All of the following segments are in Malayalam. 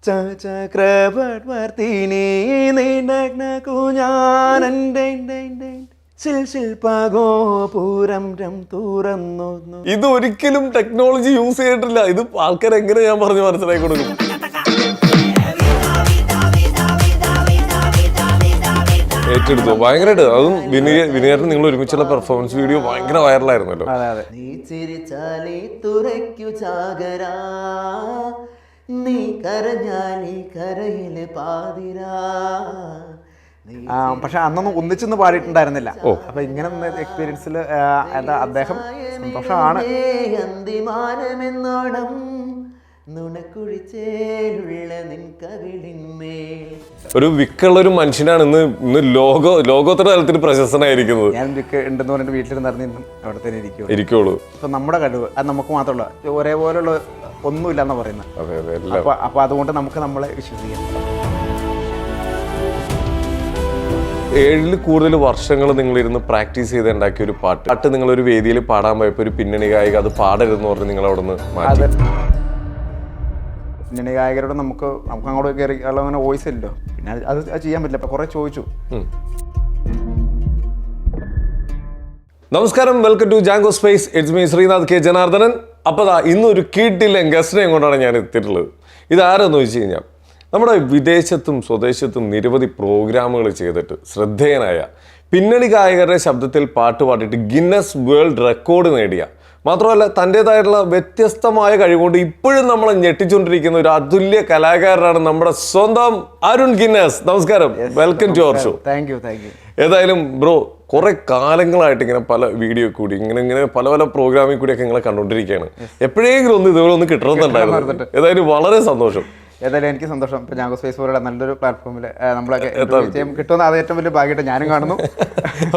ചക്രവർത്തിനി ശില്പഗോപുരം തുറന്നു. ഇത് ഒരിക്കലും ടെക്നോളജി യൂസ് ചെയ്തിട്ടില്ല. ഇത് ആൾക്കാർ എങ്ങനെ ഞാൻ പറഞ്ഞ് മനസ്സിലാക്കി കൊടുക്കും. ഏറ്റെടുത്തു ഭയങ്കരമായിട്ട്. അതും വിനയേട്ടൻ നിങ്ങൾ ഒരുമിച്ചുള്ള പെർഫോമൻസ് വീഡിയോ ഭയങ്കര വൈറലായിരുന്നല്ലോ. നീ ചിരിച്ചാലേ തുറയ്ക്കു ചാകരാ, നീ കരഞ്ഞാലേ കരയില് പാതിരാ. പക്ഷെ അന്നൊന്നും ഒന്നിച്ചൊന്നും പാടിയിട്ടുണ്ടായിരുന്നില്ല. അപ്പൊ ഇങ്ങനെ എക്സ്പീരിയൻസിൽ അദ്ദേഹം സന്തോഷമാണ്. അന്തിമാനമെന്നോണം ഒരു വിക്കുള്ളൊരു മനുഷ്യനാണ് ഇന്ന് ലോകോത്തര തലത്തിൽ പ്രശസ്തനായിരിക്കുന്നത്. ഞാൻ വിക്ക് ഉണ്ടെന്ന് പറഞ്ഞിട്ട് വീട്ടിലിരുന്ന് അവിടെ തന്നെ ഇരിക്കുള്ളൂ. ഇപ്പൊ നമ്മുടെ കഴിവ് അത് നമുക്ക് മാത്രമുള്ള ഒരേപോലുള്ള ഒന്നുമില്ല എന്നാ പറയുന്നത്. അപ്പൊ അതുകൊണ്ട് നമുക്ക് നമ്മളെ വിശ്വസിക്കാം. 7 കൂടുതൽ വർഷങ്ങൾ നിങ്ങളിരുന്ന് പ്രാക്ടീസ് ചെയ്ത് ഉണ്ടാക്കിയ ഒരു പാട്ട് നിങ്ങളൊരു വേദിയിൽ പാടാൻ പോയപ്പോൾ ഒരു പിന്നണി ഗായിക അത് പാടരുതെന്ന് പറഞ്ഞ് നിങ്ങൾ അവിടെ നിന്ന് മാറ്റി. പിന്നണി ഗായകരോട് നമുക്ക് അങ്ങോട്ട് കയറി അങ്ങനെ വോയിസ് ഇല്ലല്ലോ, പിന്നെ അത് ചെയ്യാൻ പറ്റില്ല. അപ്പൊ കുറെ ചോദിച്ചു. നമസ്കാരം, welcome to Jango Space. It's me Sreenath K Janardhanan. അപ്പോൾ ഇന്നൊരു കിഡിലെ ഗസ്റ്റിനെ കൊണ്ടാണ് ഞാൻ എത്തിയിട്ടുള്ളത്. ഇതാരെന്ന് വെച്ച് കഴിഞ്ഞാൽ നമ്മുടെ വിദേശത്തും സ്വദേശത്തും നിരവധി പ്രോഗ്രാമുകൾ ചെയ്തിട്ട് ശ്രദ്ധേയനായ പിന്നണി ഗായകരുടെ ശബ്ദത്തിൽ പാട്ട് പാടിയിട്ട് ഗിന്നസ് വേൾഡ് റെക്കോർഡ് നേടിയ, മാത്രമല്ല തൻ്റെതായിട്ടുള്ള വ്യത്യസ്തമായ കഴിവുകൊണ്ട് ഇപ്പോഴും നമ്മളെ ഞെട്ടിച്ചുകൊണ്ടിരിക്കുന്ന ഒരു അതുല്യ കലാകാരനാണ് നമ്മുടെ സ്വന്തം അരുൺ ഗിന്നസ്. നമസ്കാരം, welcome to our show. Thank you. ഏതായാലും ബ്രോ, കുറെ കാലങ്ങളായിട്ട് ഇങ്ങനെ പല വീഡിയോ കൂടി ഇങ്ങനെ പല പ്രോഗ്രാമിൽ കൂടിയൊക്കെ നിങ്ങളെ കണ്ടുകൊണ്ടിരിക്കുകയാണ്. എപ്പോഴെങ്കിലും ഇതുപോലെ ഒന്ന് കിട്ടണമെന്നുണ്ടായിരുന്നു. ഏതായാലും വളരെ സന്തോഷം. ഏതായാലും എനിക്ക് സന്തോഷം. ഇപ്പൊ ജാങ്കോ സ്പേസ് പോലുള്ള നല്ലൊരു പ്ലാറ്റ്ഫോമിൽ നമ്മളൊക്കെ കിട്ടുന്ന അത് ഏറ്റവും വലിയ ഭാഗ്യമായിട്ട് ഞാനും കാണുന്നു.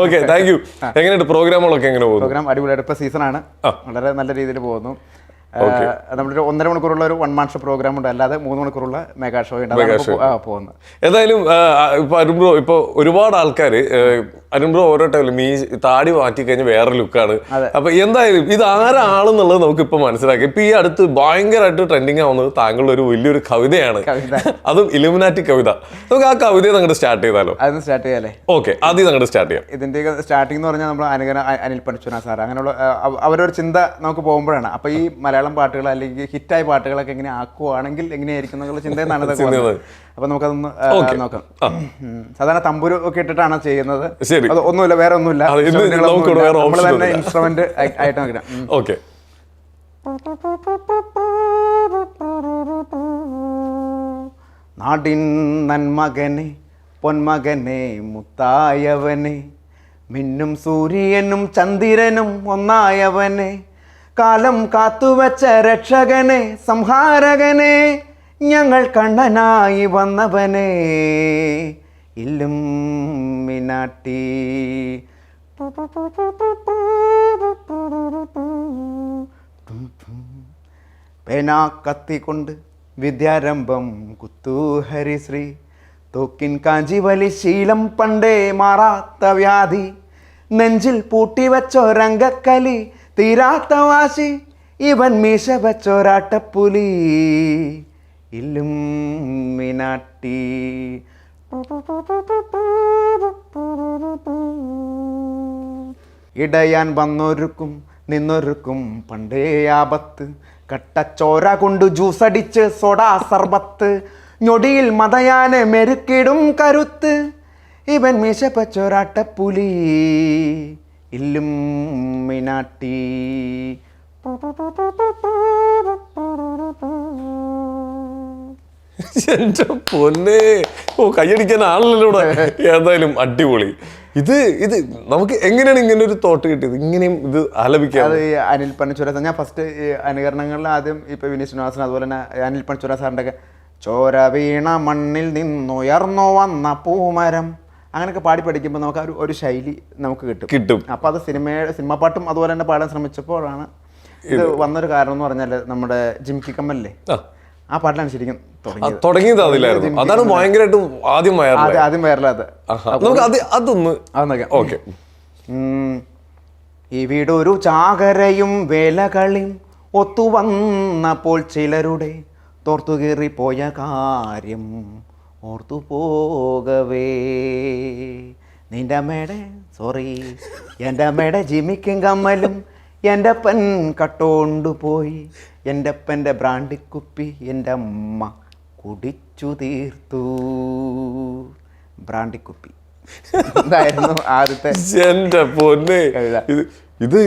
Okay, thank you. എങ്ങനെയുണ്ട് പ്രോഗ്രാമുകളൊക്കെ? എങ്ങനെ പോകുന്നു? പ്രോഗ്രാം അടിപൊളിയായിട്ട് ഇപ്പൊ സീസണാണ്, വളരെ നല്ല രീതിയിൽ പോകുന്നു. നമ്മളൊരു 1.5 മണിക്കൂറുള്ള ഒരു 1 മാൻ ഷോ പ്രോഗ്രാം ഉണ്ട്, അല്ലാതെ 3 മണിക്കൂറുള്ള മെഗാ ഷോ പോകുന്നത്. ഏതായാലും ഇപ്പൊ അരുൺ ബ്രോ, ഇപ്പൊ ഒരുപാട് ആൾക്കാർ അരുൺ ബ്രോ ഓരോ ടൈമിലും ഈ താടി മാറ്റി കഴിഞ്ഞാൽ വേറെ ലുക്കാണ്. അപ്പൊ എന്തായാലും ഇത് ആരാണെന്നുള്ളത് നമുക്ക് ഇപ്പൊ മനസ്സിലാക്കി. ഇപ്പൊ ഈ അടുത്ത് ഭയങ്കരമായിട്ട് ട്രെൻഡിങ് ആവുന്നത് താങ്കളുടെ ഒരു വലിയൊരു കവിതയാണ്, അതും ഇലുമിനാറ്റി കവിത. നമുക്ക് ആ കവിതയെ അങ്ങോട്ട് സ്റ്റാർട്ട് ചെയ്താലോ? അതൊന്ന് സ്റ്റാർട്ട് ചെയ്യാല്ലേ? ഓക്കെ, ആദ്യം അങ്ങോട്ട് സ്റ്റാർട്ട് ചെയ്യാം. ഇതിന്റെ സ്റ്റാർട്ടിംഗ് എന്ന് പറഞ്ഞാൽ നമ്മൾ അനിൽ പണിച്ചുന സാർ അങ്ങനെയുള്ള അവരൊരു ചിന്ത നമുക്ക് പോകുമ്പോഴാണ്. അപ്പൊ ഈ മലയാളം പാട്ടുകൾ അല്ലെങ്കിൽ ഹിറ്റായ പാട്ടുകളൊക്കെ എങ്ങനെ ആക്കുവാണെങ്കിൽ എങ്ങനെയായിരിക്കും എന്നുള്ള ചിന്തയെന്നാണ് ഇതൊക്കെ. അപ്പൊ നമുക്കതൊന്ന് നോക്കാം. സാധാരണ തമ്പുരു ഒക്കെ ഇട്ടിട്ടാണ് ചെയ്യുന്നത്. അത് ഒന്നുമില്ല, വേറെ ഒന്നുമില്ല, നമ്മൾ തന്നെ ഇൻസ്ട്രുമെന്റ് ആയിട്ട് നോക്കാം. ഓക്കെ. നാടിൻ നന്മകനെ പൊന്മകനെ മുത്തായവനെ, മിന്നും സൂര്യനും ചന്ദ്രനും ഒന്നായവനെ, കാലം കാത്തുവച്ച രക്ഷകനെ സംഹാരകനെ, ഞങ്ങൾ കണ്ണനായി വന്നവനെ ഇല്ലുമിനാട്ടി. പേനാ കത്തിക്കൊണ്ട് വിദ്യാരംഭം കുത്തൂഹരിശ്രീ, തോക്കിൻ കാഞ്ചിവലി ശീലം പണ്ടേ മാറാത്ത വ്യാധി, നെഞ്ചിൽ പൂട്ടിവച്ചൊരംഗക്കലി തീരാത്ത വാശി, ഇവൻ മീശ വച്ചൊരാട്ടപ്പുലി ഇല്ലുമിനാട്ടി. ഇടയാൻ വന്നൊരുക്കും നിന്നൊരുക്കും പണ്ടേ ആപത്ത്, കട്ടച്ചോര കൊണ്ട് ജ്യൂസടിച്ച് സോഡാ സർബത്ത്, ഞൊടിയിൽ മതയാനെ മെരുക്കിടും കരുത്ത്, ഇവൻ മീശ വച്ചൊരാട്ടപ്പുലി ഇല്ലുമിനാട്ടി. എന്റെ പൊന്നേ, കയ്യടിക്കാൻ ആളല്ലോ ഇവിടെ. ഏതായാലും അടിപൊളി. ഇത് നമുക്ക് എങ്ങനെയാണ് ഇങ്ങനെ ഒരു തോട്ട് കിട്ടിയത്, ഇങ്ങനെയും ഇത് ആലപിക്കാൻ? അത് അനിൽ പണിച്ചുര. ഞാൻ ഫസ്റ്റ് അനുകരണങ്ങളിൽ ആദ്യം ഇപ്പൊ വിനീത് ശ്രീനിവാസൻ അതുപോലെ തന്നെ അനിൽ പണിച്ചുര സാറിൻ്റെ ഒക്കെ ചോര വീണ മണ്ണിൽ നിന്നുയർന്നു വന്ന പൂമരം അങ്ങനെയൊക്കെ പാടി പഠിക്കുമ്പോൾ നമുക്ക് ഒരു ശൈലി നമുക്ക് കിട്ടും. അപ്പോൾ അത് സിനിമ പാട്ടും അതുപോലെ തന്നെ പാടാൻ ശ്രമിച്ചപ്പോഴാണ് ഇത് വന്നൊരു കാരണം എന്ന് പറഞ്ഞാൽ നമ്മുടെ ജിംകി കമ്മലില്ലേ, ആ പാട്ടിലാണ് ശരിക്കും തുടങ്ങിയത്. അതിലായിരുന്നു, അതാണ് ഭയങ്കരമായിട്ട് ആദ്യം വൈറലായത്. അതൊന്ന് ഓക്കെ. ഈ വീടൊരു ചാകരയും വേലകളിയും ഒത്തുവന്നപ്പോൾ ചിലരുടെ തോർത്തു കയറിപ്പോയ കാര്യം ഓർത്തു പോകവേ നിൻ്റെ അമ്മയുടെ എൻ്റെ അമ്മയുടെ ജിമിക്കും കമ്മലും എൻ്റെ അപ്പൻ കട്ടോണ്ടു പോയി എൻ്റെ അപ്പൻ്റെ ബ്രാണ്ടിക്കുപ്പി എൻ്റെ അമ്മ കുടിച്ചു തീർത്തു. ബ്രാണ്ടിക്കുപ്പി ഇതായിരുന്നു ആദ്യത്തെ എന്റെ പൊന്നെ. ഇത്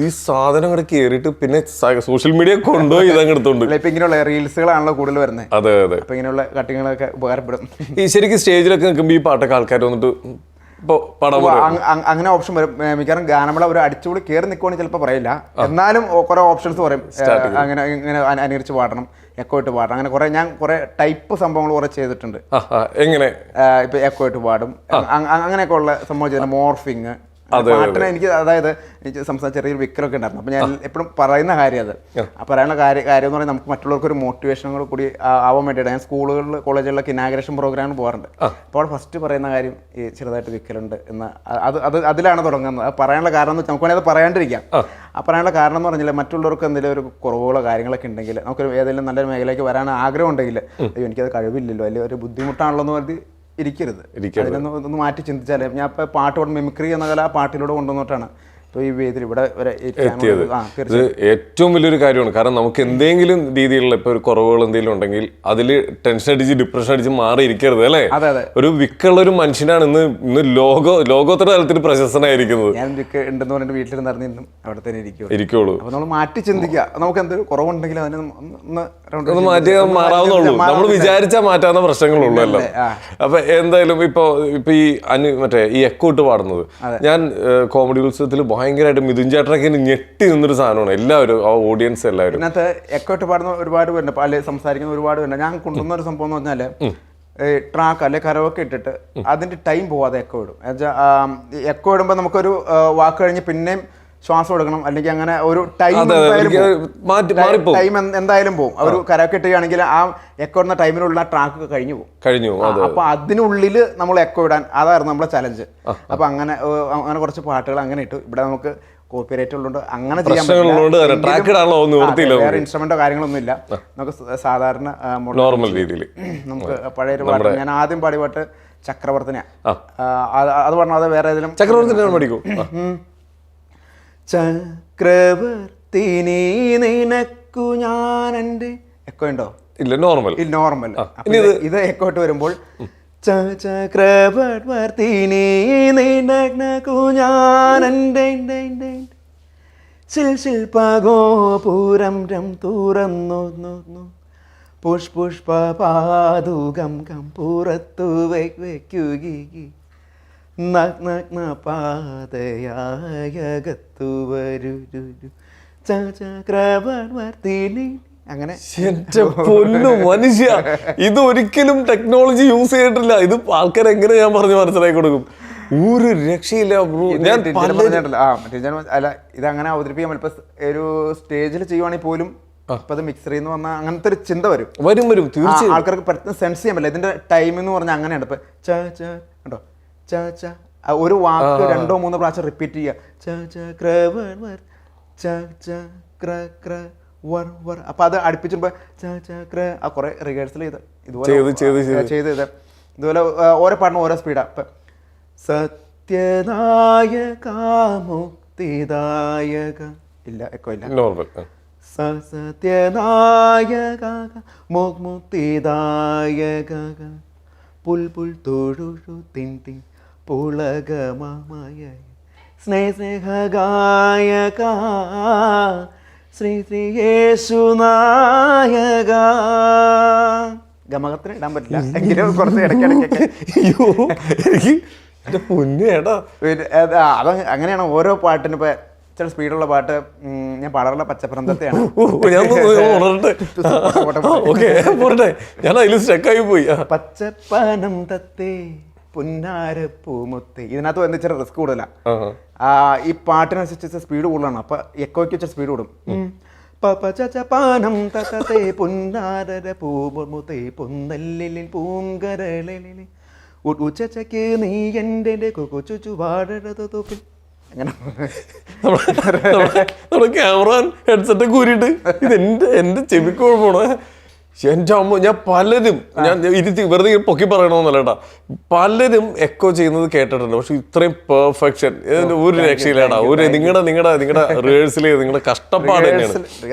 ഈ സാധനം കൂടെ കേറിയിട്ട് പിന്നെ സോഷ്യൽ മീഡിയ കൊണ്ടുപോയി ഇതങ്ങെടുത്തോണ്ട്. ഇപ്പൊ ഇങ്ങനെയുള്ള റീൽസുകളാണല്ലോ കൂടുതൽ വരുന്നത്. അതെ അതെ. അപ്പൊ ഇങ്ങനെയുള്ള കട്ടിങ്ങളൊക്കെ ഉപകാരപ്പെടും. ഈ ശരിക്കും സ്റ്റേജിലൊക്കെ നിൽക്കുമ്പോൾ ഈ പാട്ടൊക്കെ ആൾക്കാർ വന്നിട്ട് ഇപ്പൊ പടം അങ്ങനെ ഓപ്ഷൻ വരും. മിക്കവാറും ഗാനമേള ഒരു അടിച്ചുകൂടി കയറി നിൽക്കുവാണെങ്കിൽ ചിലപ്പോൾ പറയില്ല, എന്നാലും കുറെ ഓപ്ഷൻസ് പറയും. അങ്ങനെ ഇങ്ങനെ അനുകരിച്ച് പാടണം, എക്കോ ഇട്ട് പാടണം, അങ്ങനെ ഞാൻ കുറെ ടൈപ്പ് സംഭവങ്ങൾ കുറെ ചെയ്തിട്ടുണ്ട്. എങ്ങനെ ഇപ്പൊ എക്കോ ഇട്ട് പാടും, അങ്ങനെയൊക്കെ ഉള്ള സംഭവം ചെയ്തിട്ടുണ്ട്. മോർഫിങ് പാട്ടിന് എനിക്ക്, അതായത് എനിക്ക് സംസാരിച്ച ചെറിയൊരു വിക്കലൊക്കെ ഉണ്ടായിരുന്നു. അപ്പോൾ ഞാൻ എപ്പോഴും പറയുന്ന കാര്യം അത്, പറയാനുള്ള കാര്യം എന്ന് പറഞ്ഞാൽ നമുക്ക് മറ്റുള്ളവർക്ക് ഒരു മോട്ടിവേഷൻ കൂടി ആവാൻ വേണ്ടിയിട്ട് ഞാൻ സ്കൂളുകളിൽ കോളേജുകളിലൊക്കെ ഇനാഗ്രേഷൻ പ്രോഗ്രാമിന് പോകാറുണ്ട്. അപ്പോൾ അവിടെ ഫസ്റ്റ് പറയുന്ന കാര്യം ഈ ചെറുതായിട്ട് വിക്കലുണ്ട് എന്ന്, അതിലാണ് തുടങ്ങുന്നത്. അത് പറയാനുള്ള കാരണം എന്ന് വെച്ചാൽ നമുക്ക് വേണമെങ്കിൽ അത് പറയാണ്ടിരിക്കാം. ആ പറയാനുള്ള കാരണം എന്ന് പറഞ്ഞാൽ മറ്റുള്ളവർക്ക് എന്തെങ്കിലും ഒരു കുറവുകളോ കാര്യങ്ങളൊക്കെ ഉണ്ടെങ്കിൽ, നമുക്ക് ഏതെങ്കിലും നല്ലൊരു മേഖലയിലേക്ക് വരാൻ ആഗ്രഹം ഉണ്ടെങ്കിൽ, അയ്യോ എനിക്കത് കഴിവില്ലല്ലോ, അല്ലെങ്കിൽ ഒരു ബുദ്ധിമുട്ടാണല്ലോ എന്ന് പറഞ്ഞ് ഇരിക്കരുത്. അതിനൊന്ന് മാറ്റി ചിന്തിച്ചാലേ. ഞാൻ ഇപ്പോൾ പാട്ട് മിമിക്രി എന്ന കല ആ പാട്ടിലൂടെ കൊണ്ടുവന്നിട്ടാണ് ഇപ്പോൾ ഈ വേദിയിൽ ഇവിടെ വരെ എത്തിയത്. ഇത് ഏറ്റവും വലിയൊരു കാര്യമാണ്. കാരണം നമുക്ക് എന്തെങ്കിലും രീതിയിലുള്ള ഇപ്പോൾ ഒരു കുറവുകൾ എന്തെങ്കിലും ഉണ്ടെങ്കിൽ അതിൽ ടെൻഷൻ അടിച്ച് ഡിപ്രഷൻ അടിച്ച് മാറിയിരിക്കരുത് അല്ലേ. ഒരു വിക്കുള്ള ഒരു മനുഷ്യനാണ് ഇന്ന് ലോകോത്തര തലത്തിൽ പ്രശസ്തനായിരിക്കുന്നത്. ഞാൻ വിക്ക് ഉണ്ടെന്ന് പറഞ്ഞിട്ട് വീട്ടിൽ നിറഞ്ഞിരുന്നും അവിടെ തന്നെ ഇരിക്കുള്ളൂ. അപ്പോൾ നമ്മൾ മാറ്റി ചിന്തിക്കുക. നമുക്ക് എന്തെങ്കിലും കുറവുണ്ടെങ്കിൽ അതിനെ ഒന്ന് മാറ്റി മാറാവുന്നുള്ളൂ. നമ്മൾ വിചാരിച്ചാൽ മാറ്റാവുന്ന പ്രശ്നങ്ങളുള്ളൂ എല്ലാം. അപ്പൊ എന്തായാലും ഇപ്പൊ ഈ മറ്റേ ഈ എക്കോട്ട് പാടുന്നത്, ഞാൻ കോമഡി ഉത്സവത്തിൽ ഭയങ്കരമായിട്ട് മിഥുൻ ചേട്ടനൊക്കെ ഞെട്ടി നിന്നൊരു സാധനമാണ്. എല്ലാവരും ആ ഓഡിയൻസ് എല്ലാവരും ഇതിനകത്ത് എക്കോട്ട് പാടുന്ന ഒരുപാട് പേരുണ്ട്, അല്ലെ സംസാരിക്കുന്ന ഒരുപാട് പേരുണ്ട്. ഞാൻ കൊണ്ടുവന്ന ഒരു സംഭവം എന്ന് പറഞ്ഞാല് ട്രാക്ക് അല്ലെ കരോക്കെ ഇട്ടിട്ട് അതിന്റെ ടൈം പോവാതെ എക്കോ ഇടും. എക്കോ ഇടുമ്പോൾ നമുക്കൊരു വാക്ക് കഴിഞ്ഞ് പിന്നെയും ശ്വാസം കൊടുക്കണം, അല്ലെങ്കിൽ അങ്ങനെ ഒരു ടൈം എന്തായാലും പോകും. ഒരു കരോക്കെ ഇട്ടുകയാണെങ്കിൽ ആ എക്കോ ഇടുന്ന ടൈമിനുള്ള ട്രാക്ക് കഴിഞ്ഞു പോകും. അപ്പൊ അതിനുള്ളിൽ നമ്മൾ എക്കോ ഇടാൻ, അതായിരുന്നു നമ്മളെ ചലഞ്ച്. അപ്പൊ അങ്ങനെ കുറച്ച് പാട്ടുകൾ അങ്ങനെ ഇട്ടു. ഇവിടെ നമുക്ക് കോപ്പിറൈറ്റ് ഉള്ളതുകൊണ്ട് അങ്ങനെ ചെയ്യാൻ പറ്റില്ല. വേറെ ഇൻസ്ട്രുമെന്റോ കാര്യങ്ങളൊന്നും ഇല്ല. നമുക്ക് സാധാരണ നോർമൽ രീതിയിൽ നമുക്ക് പഴയൊരു പാട്ട്, ഞാൻ ആദ്യം പാടിയ പാട്ട് ചക്രവർത്തിനെയാ. അത് പറഞ്ഞാൽ അത് വേറെ ഏതെങ്കിലും ചക്രവർത്തിനെ പഠിക്കും. ചക്രവർത്തിനി നിനക്കു ഞാൻ എൻ്റെ എക്കോ ഉണ്ടോ? ഇല്ല, നോർമൽ. ഇത് എക്കോ ഇട്ട് വരുമ്പോൾ ചക്രവർത്തിനി നിനക്കു ഞാൻ എൻ്റെ ശിൽപഗോപുരം തുറന്നു പുഷ്പുഷ്പ പാതുകം പുറത്തു വയ്ക്കുകി നഗ്ന പാതയായകത്തു വരൂ ചക്രവർത്തിനി. അങ്ങനെ എന്റെ പൊന്നു മനുഷ്യ, ഇത് ഒരിക്കലും ടെക്നോളജി യൂസ് ചെയ്തിട്ടില്ല. ഇത് ആൾക്കാർ എങ്ങനെ ഞാൻ പറഞ്ഞു മനസ്സിലാക്കി കൊടുക്കും? ഒരു രക്ഷയില്ല ബ്രോ. ഞാൻ അല്ല, ഇത് അങ്ങനെ അവതരിപ്പിക്കാൻ ഇപ്പൊ ഒരു സ്റ്റേജിൽ ചെയ്യുവാണെങ്കിൽ പോലും ഇപ്പൊ മിക്സറി എന്ന് പറഞ്ഞാൽ അങ്ങനത്തെ ഒരു ചിന്ത വരും തീർച്ചയായും. ആൾക്കാർക്ക് പെട്ടെന്ന് സെൻസ് ചെയ്യാൻ പറ്റില്ല. ഇതിന്റെ ടൈം എന്ന് പറഞ്ഞാൽ അങ്ങനെയാണ്. ഇപ്പൊ കേട്ടോ, ഒരു വാക്ക് 2-3 പ്രാവശ്യം റിപ്പീറ്റ് ചെയ്യുക. അപ്പൊ അത് അടുപ്പിച്ചുമ്പോ കുറെ റിഹേഴ്സൽ ചെയ്ത് ഇതുപോലെ ഓരോ പാട്ടിനും ഓരോ സ്പീഡാ. ഇപ്പൊ സത്യനായക മുക്തിദായക ഇല്ല, എക്കോ ഇല്ല. സത്യനായക മുക്തിദായക പുൽ തൊഴു തിൻ പുളകമായ സ്നേഹഗായക ശ്രീ യേശുനായക. ഗമകത്തിന് ഇടാൻ പറ്റില്ല, എങ്കിലും കുറച്ച് ഇടയ്ക്കിടയ്ക്കൊക്കെ. അത് അങ്ങനെയാണ് ഓരോ പാട്ടിനും. ഇപ്പൊ ചില സ്പീഡുള്ള പാട്ട് ഞാൻ പാടാറുള്ള പച്ചപ്രന്തത്തെയാണ്. പച്ചപ്പനം തത്തേ പുന്നാരപ്പൂമുത്തേ. ഇതിനകത്ത് വന്ന് ഇച്ചിരി റിസ്ക് കൂടുതലാണ്. ഈ പാട്ടിനനുസരിച്ച് സ്പീഡ് കൂടുതലാണ്. അപ്പൊ എക്കോയ്ക്ക് വെച്ച സ്പീഡ് കൂടും. പച്ചപ്പാനം തത്തേ പുന്നാര പൂമുത്തേ പൊന്നല്ലിൽ പൂങ്കരളിൽ ഉച്ചക്ക് നീ എൻ്റെ കൊച്ചു വാഴത്തോപ്പിൽ. അങ്ങനെ ക്യാമറ ഹെഡ്സെറ്റ് കൂരിട്ട് ഇത് എന്റെ ചെവിക്ക് കുഴപ്പമാണ്. എൻ്റെ അമ്മ, ഞാൻ പലരും വെറുതെ പൊക്കി പറയണമെന്നല്ല കേട്ടാ, പലരും എക്കോ ചെയ്യുന്നത് കേട്ടിട്ടുണ്ട്. പക്ഷെ ഇത്രയും പെർഫെക്ഷൻ ഒരു രക്ഷയില്ലാടാ. നിങ്ങളുടെ റിഹേഴ്സൽ നിങ്ങളുടെ കഷ്ടപ്പാട് തന്നെയാണ്.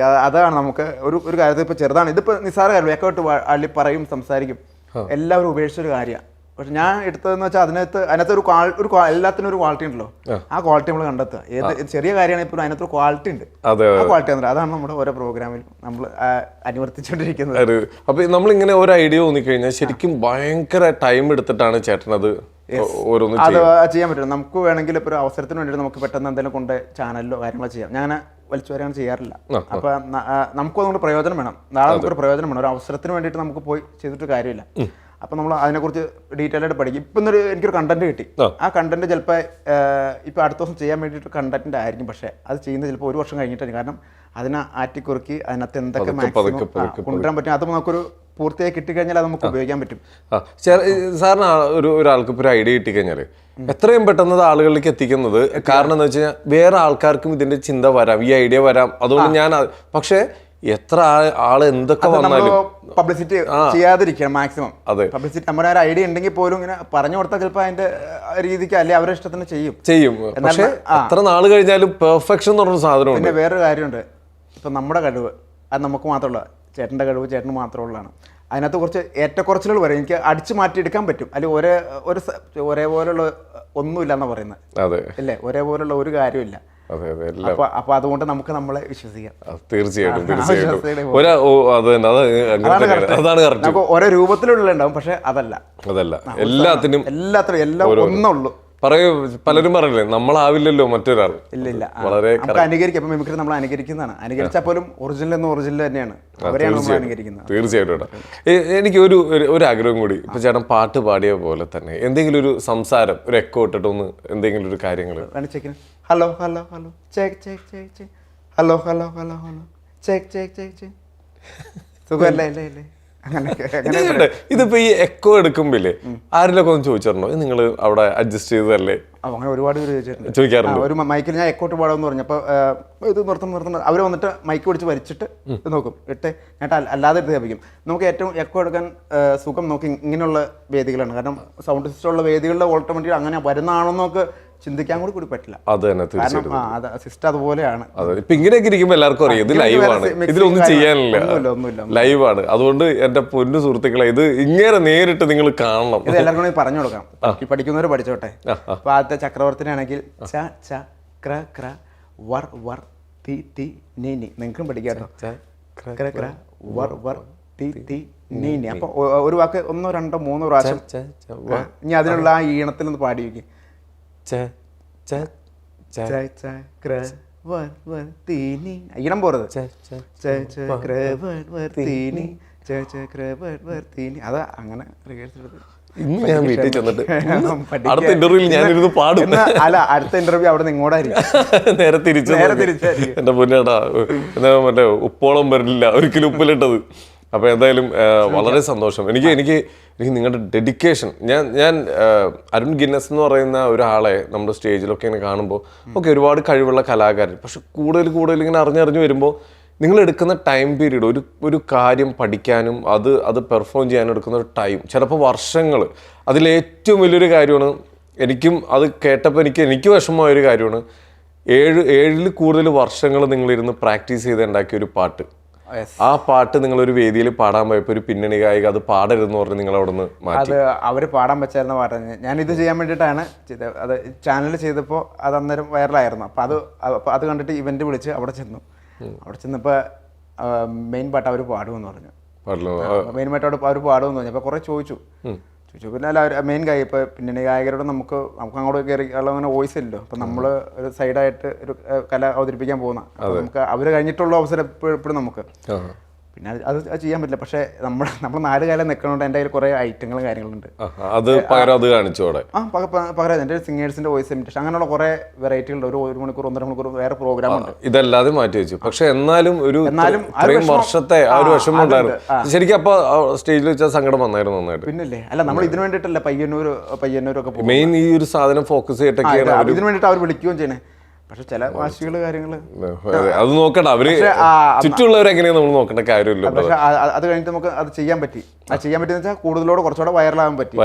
അതാണ് നമുക്ക് ഒരു കാര്യത്തിൽ ഇപ്പൊ ചെറുതാണ്, ഇതിപ്പോ നിസ്സാര കാര്യം, എക്കോ ഇട്ട് അള്ളി പറയും, സംസാരിക്കും, എല്ലാവരും ഉപേക്ഷിച്ചൊരു കാര്യമാണ്. പക്ഷെ ഞാൻ എടുത്തതെന്ന് വെച്ചാൽ അതിനകത്ത് ഒരു എല്ലാത്തിനും ഒരു ക്വാളിറ്റി ഉണ്ടല്ലോ, ആ ക്വാളിറ്റി നമ്മൾ കണ്ടെത്തുക. ഏത് ചെറിയ കാര്യമാണ് ഇപ്പോൾ അതിനകത്ത് ഒരു ക്വാളിറ്റി ഉണ്ട്, ആ ക്വാളിറ്റി അതാണ് നമ്മുടെ ഓരോ പ്രോഗ്രാമിൽ നമ്മൾ അനുവർത്തിച്ചുകൊണ്ടിരിക്കുന്നത്. അപ്പൊ നമ്മളിങ്ങനെ ഒരു ഐഡിയ തോന്നിക്കഴിഞ്ഞാൽ ശരിക്കും ഭയങ്കര ടൈം എടുത്തിട്ടാണ് ചേട്ടൻ അത് ചെയ്യാൻ പറ്റും. നമുക്ക് വേണമെങ്കിൽ ഇപ്പോൾ ഒരു അവസരത്തിന് വേണ്ടിയിട്ട് നമുക്ക് പെട്ടെന്ന് എന്തെങ്കിലും കൊണ്ട് ചാനലിലോ കാര്യങ്ങളോ ചെയ്യാം. ഞാൻ വലിച്ചു വരാൻ ചെയ്യാറില്ല. അപ്പൊ നമുക്കതുകൊണ്ട് പ്രയോജനം വേണം, നാളെ നമുക്കൊരു പ്രയോജനം വേണം. ഒരു അവസരത്തിന് വേണ്ടിയിട്ട് നമുക്ക് പോയി ചെയ്തിട്ട് കാര്യമില്ല. അപ്പം നമ്മൾ അതിനെക്കുറിച്ച് ഡീറ്റെയിൽ ആയിട്ട് പഠിക്കും. ഇപ്പം എനിക്കൊരു കണ്ടന്റ് കിട്ടി, ആ കണ്ടന്റ് ചിലപ്പോൾ ഇപ്പം അടുത്ത ദിവസം ചെയ്യാൻ വേണ്ടിയിട്ട് കണ്ടന്റ് ആയിരിക്കും, പക്ഷേ അത് ചെയ്യുന്നത് ചിലപ്പോൾ ഒരു വർഷം കഴിഞ്ഞിട്ടാണ്. കാരണം അതിനെ ആറ്റിക്കുറുക്കി അതിനകത്ത് എന്തൊക്കെ മാക്സിമം കൊണ്ടുവരാൻ പറ്റും, അത് നമുക്കൊരു പൂർത്തിയായി കിട്ടിക്കഴിഞ്ഞാൽ അത് നമുക്ക് ഉപയോഗിക്കാൻ പറ്റും. സാറിന് ഒരാൾക്ക് ഇപ്പോൾ ഒരു ഐഡിയ കിട്ടിക്കഴിഞ്ഞാൽ എത്രയും പെട്ടെന്ന് ആളുകളിലേക്ക് എത്തിക്കുന്നത്, കാരണം എന്ന് വെച്ച് കഴിഞ്ഞാൽ വേറെ ആൾക്കാർക്കും ഇതിന്റെ ചിന്ത വരാം, ഈ ഐഡിയ വരാം. അതുകൊണ്ട് ഞാൻ പക്ഷേ എത്ര ആള് എന്തൊക്കെ വന്നാലും പബ്ലിസിറ്റി ചെയ്യാതിരിക്കണം മാക്സിമം. പബ്ലിസിറ്റി നമ്മുടെ ഒരു ഐഡിയ ഉണ്ടെങ്കിൽ പോലും ഇങ്ങനെ പറഞ്ഞു കൊടുത്താൽ ചിലപ്പോൾ അതിന്റെ രീതിക്ക് അല്ലെ അവരുടെ ഇഷ്ടത്തിന് ചെയ്യും. പക്ഷേ എത്ര നാൾ കഴിഞ്ഞാലും പെർഫെക്ഷൻ എന്ന് പറഞ്ഞ സാധനം. പിന്നെ വേറൊരു കാര്യമുണ്ട്, ഇപ്പൊ നമ്മുടെ കഴിവ് അത് നമുക്ക് മാത്രമുള്ള, ചേട്ടന്റെ കഴിവ് ചേട്ടന് മാത്രമുള്ളതാണ്. അതിനകത്ത് കുറച്ച് ഏറ്റക്കുറച്ചിലുകൾ വരും, എനിക്ക് അടിച്ചു മാറ്റിയെടുക്കാൻ പറ്റും. അല്ലെങ്കിൽ ഒരേപോലുള്ള ഒന്നുമില്ല എന്നാ പറയുന്നത് അല്ലേ, ഒരേപോലുള്ള ഒരു കാര്യമില്ല. അപ്പൊ അതുകൊണ്ട് നമുക്ക് നമ്മളെ വിശ്വസിക്കാം. തീർച്ചയായിട്ടും ഓരോ രൂപത്തിലുള്ള ഉണ്ടാവും, പക്ഷെ അതല്ല എല്ലാത്തിനും എല്ലാം ഒന്നുള്ളൂ. പലരും പറയില്ലേ നമ്മളാവില്ലല്ലോ മറ്റൊരാൾ. ഇല്ല, വളരെ അനുകരിക്കും. മിമിക്രി നമ്മൾ അനുകരിക്കുന്നതാണ്, അനുകരിച്ചാൽ പോലും ഒറിജിനൽ തന്നെയാണ്, അവരെയാണ് നമ്മൾ അനുകരിക്കുന്നത്. തീർച്ചയായിട്ടും. എനിക്ക് ഒരു ആഗ്രഹം കൂടി, ഇപ്പൊ ചേട്ടൻ പാട്ട് പാടിയ പോലെ തന്നെ എന്തെങ്കിലും ഒരു സംസാരം, ഒരു എക്കോ ഇട്ടിട്ടൊന്ന് എന്തെങ്കിലും ഒരു കാര്യങ്ങൾ. Hello hello hello check check check check, hello hello hello hello check check check check, സുഖമല്ലേ അല്ലേ? ഇതിപ്പോ ഈ എക്കോ എടുക്കുമ്പോഴേ ആരെങ്കിലൊക്കെ ഒന്ന് ചോദിച്ചിരുന്നോ, നിങ്ങൾ അവിടെ അഡ്ജസ്റ്റ് ചെയ്തതല്ലേ? അങ്ങനെ ഒരുപാട് പേര് ചോദിക്കാറുണ്ട്. ഒരു മൈക്കിൽ ഞാൻ എക്കോട്ട് പാടാമെന്ന് പറഞ്ഞപ്പോൾ ഇത് നിർത്തുന്നത് അവർ വന്നിട്ട് മൈക്ക് പിടിച്ച് വലിച്ചിട്ട് നോക്കും, ഞാൻ അല്ലാതെ എടുത്ത് കേൾപ്പിക്കും. നമുക്ക് ഏറ്റവും എക്കോ എടുക്കാൻ സുഖം നോക്കി ഇങ്ങനെയുള്ള വേദികളാണ്. കാരണം സൗണ്ട് സിസ്റ്റം ഉള്ള വേദികളിലെ ഓട്ടോമാറ്റിക് അങ്ങനെ വരുന്നതാണെന്നൊക്കെ ചിന്തിക്കാൻ കൂടി പറ്റില്ല. അത് തന്നെ, സിസ്റ്റം അതുപോലെയാണ്. ഇപ്പൊ ഇങ്ങനെയൊക്കെ ഇരിക്കുമ്പോൾ എല്ലാവർക്കും അറിയാം ഇത് ലൈവാണ്, ഇതിലൊന്നും ചെയ്യാനില്ല, ലൈവാണ്. അതുകൊണ്ട് എന്റെ പൊന്നു സുഹൃത്തുക്കളെ, ഇത് ഇങ്ങനെ നേരിട്ട് നിങ്ങൾ കാണണം. ഇത് എല്ലാവർക്കും കൂടി പറഞ്ഞു കൊടുക്കാം, പഠിക്കുന്നവർ പഠിച്ചോട്ടെ. അപ്പൊ ആദ്യത്തെ ചക്രവർത്തിനാണെങ്കിൽ ച ച ക്ര ക്ര വർ വർ തി തി നീ നീ, നിങ്ങൾക്കും പഠിക്കാട്ടോ. ക്ര ക്ര വർ വർ തി തി നീ നീ. അപ്പൊ ഒരു വാക്ക് 1 2 3 പ്രാവശ്യം ഇനി അതിനുള്ള ആ ഈണത്തിൽ ഒന്ന് പാടി വയ്ക്കും. ഈണം പോറത് അത് അങ്ങനെ ഇന്ന് ഞാൻ വീട്ടിൽ ചെന്നിട്ട് അടുത്ത ഇന്റർവ്യൂവിൽ ഞാനിരുന്ന് പാടും. അല്ല, അടുത്ത ഇന്റർവ്യൂ അവിടെ നിന്ന് ഇങ്ങോട്ടായിരിക്കും, നേരെ തിരിച്ചായിരിക്കും. എന്റെ പൊന്നേട്ടാ, എന്താ മറ്റേ ഉപ്പോളം വരില്ല ഒരിക്കലും ഉപ്പിലിട്ടത്. അപ്പോൾ എന്തായാലും വളരെ സന്തോഷം. എനിക്ക് നിങ്ങളുടെ ഡെഡിക്കേഷൻ, ഞാൻ അരുൺ ഗിന്നസ് എന്ന് പറയുന്ന ഒരാളെ നമ്മുടെ സ്റ്റേജിലൊക്കെ ഇങ്ങനെ കാണുമ്പോൾ ഒക്കെ ഒരുപാട് കഴിവുള്ള കലാകാരൻ, പക്ഷെ കൂടുതൽ ഇങ്ങനെ അറിഞ്ഞറിഞ്ഞ് വരുമ്പോൾ നിങ്ങൾ എടുക്കുന്ന ടൈം പീരീഡ്, ഒരു കാര്യം പഠിക്കാനും അത് പെർഫോം ചെയ്യാനും എടുക്കുന്ന ഒരു ടൈം, ചിലപ്പോൾ വർഷങ്ങൾ. അതിലേറ്റവും വലിയൊരു കാര്യമാണ്, എനിക്കും അത് കേട്ടപ്പോൾ എനിക്ക് വിഷമമായൊരു കാര്യമാണ്, 7 കൂടുതൽ വർഷങ്ങൾ നിങ്ങളിരുന്ന് പ്രാക്ടീസ് ചെയ്ത് ഉണ്ടാക്കിയ ഒരു പാട്ട്. ആ പാട്ട് നിങ്ങളൊരു വേദിയിൽ പാടാൻ പോയപ്പോൾ ഒരു പിന്നണി ഗായിക അത് പാടരുതെന്ന് പറഞ്ഞ് നിങ്ങൾ അവിടെ നിന്ന് മാറ്റി. അത് അവർ പാടാൻ പറ്റായിരുന്നു പറഞ്ഞത്. ഞാനിത് ചെയ്യാൻ വേണ്ടിയിട്ടാണ് ചെയ്തത്. അത് ചാനൽ ചെയ്തപ്പോൾ അത് അന്നേരം വൈറലായിരുന്നു. അപ്പോൾ അത് കണ്ടിട്ട് ഇവന്റ് വിളിച്ച് അവിടെ ചെന്നപ്പോൾ മെയിൻ പാട്ട് അവർ പാടുമെന്ന് പറഞ്ഞു. മെയിൻ പാട്ടോട് അവർ പാടുമെന്ന് പറഞ്ഞു. അപ്പോൾ കുറേ ചോദിച്ചു. പിന്നെ അല്ല, മെയിൻ ഗായി ഇപ്പോൾ പിന്നണി ഗായകരോട് നമുക്ക് അങ്ങോട്ട് കയറി അങ്ങനെ വോയിസ് ഇല്ലല്ലോ. അപ്പം നമ്മൾ ഒരു സൈഡായിട്ട് ഒരു കല അവതരിപ്പിക്കാൻ പോകുന്ന, നമുക്ക് അവർ കഴിഞ്ഞിട്ടുള്ള അവസരം എപ്പോഴും നമുക്ക് പിന്നെ അത് ചെയ്യാൻ പറ്റില്ല. പക്ഷേ നമ്മൾ 4 കാലം നിൽക്കണോണ്ട് എൻ്റെ കയ്യിൽ കുറേ ഐറ്റങ്ങളും കാര്യങ്ങളുണ്ട്. പകരം എൻ്റെ സിംഗേഴ്സിന്റെ വോയിസ് ഇമിറ്റേഷൻ അങ്ങനെയുള്ള കുറേ വെറൈറ്റികളുണ്ട്. ഒരു 1 മണിക്കൂർ 1.5 മണിക്കൂർ വേറെ പ്രോഗ്രാം ഉണ്ട്. ഇതെല്ലാതെ മാറ്റി വെച്ചു. പക്ഷെ എന്നാലും വർഷത്തെ ആ ഒരു വിഷമം ഉണ്ടായിരുന്നു ശരിക്കും. അപ്പൊ സ്റ്റേജിൽ വെച്ചാൽ സങ്കടം വന്നായിരുന്നു നന്നായിട്ട്. പിന്നല്ലേ, അല്ല നമ്മൾ ഇതിനു വേണ്ടിയിട്ടല്ല പയ്യന്നൂരൊക്കെ മെയിൻ ഈ ഒരു സാധനം ഫോക്കസ് ചെയ്തിട്ടൊക്കെ ഇതിനു വേണ്ടിയിട്ട് അവർ വിളിക്കുകയും ചെയ്യണേ. പക്ഷെ ചില വാശികള് കാര്യങ്ങള് അത് നോക്കണ്ട, അവര് ചുറ്റുമുള്ളവരെങ്ങനെയാ നമ്മൾ നോക്കേണ്ട കാര്യമില്ല. പക്ഷെ അത് കഴിഞ്ഞിട്ട് നമുക്ക് അത് ചെയ്യാൻ പറ്റി. അത് ചെയ്യാൻ പറ്റിയെന്ന് വെച്ചാൽ കൂടുതലോട് കുറച്ചുകൂടെ വൈറലാകാൻ പറ്റി.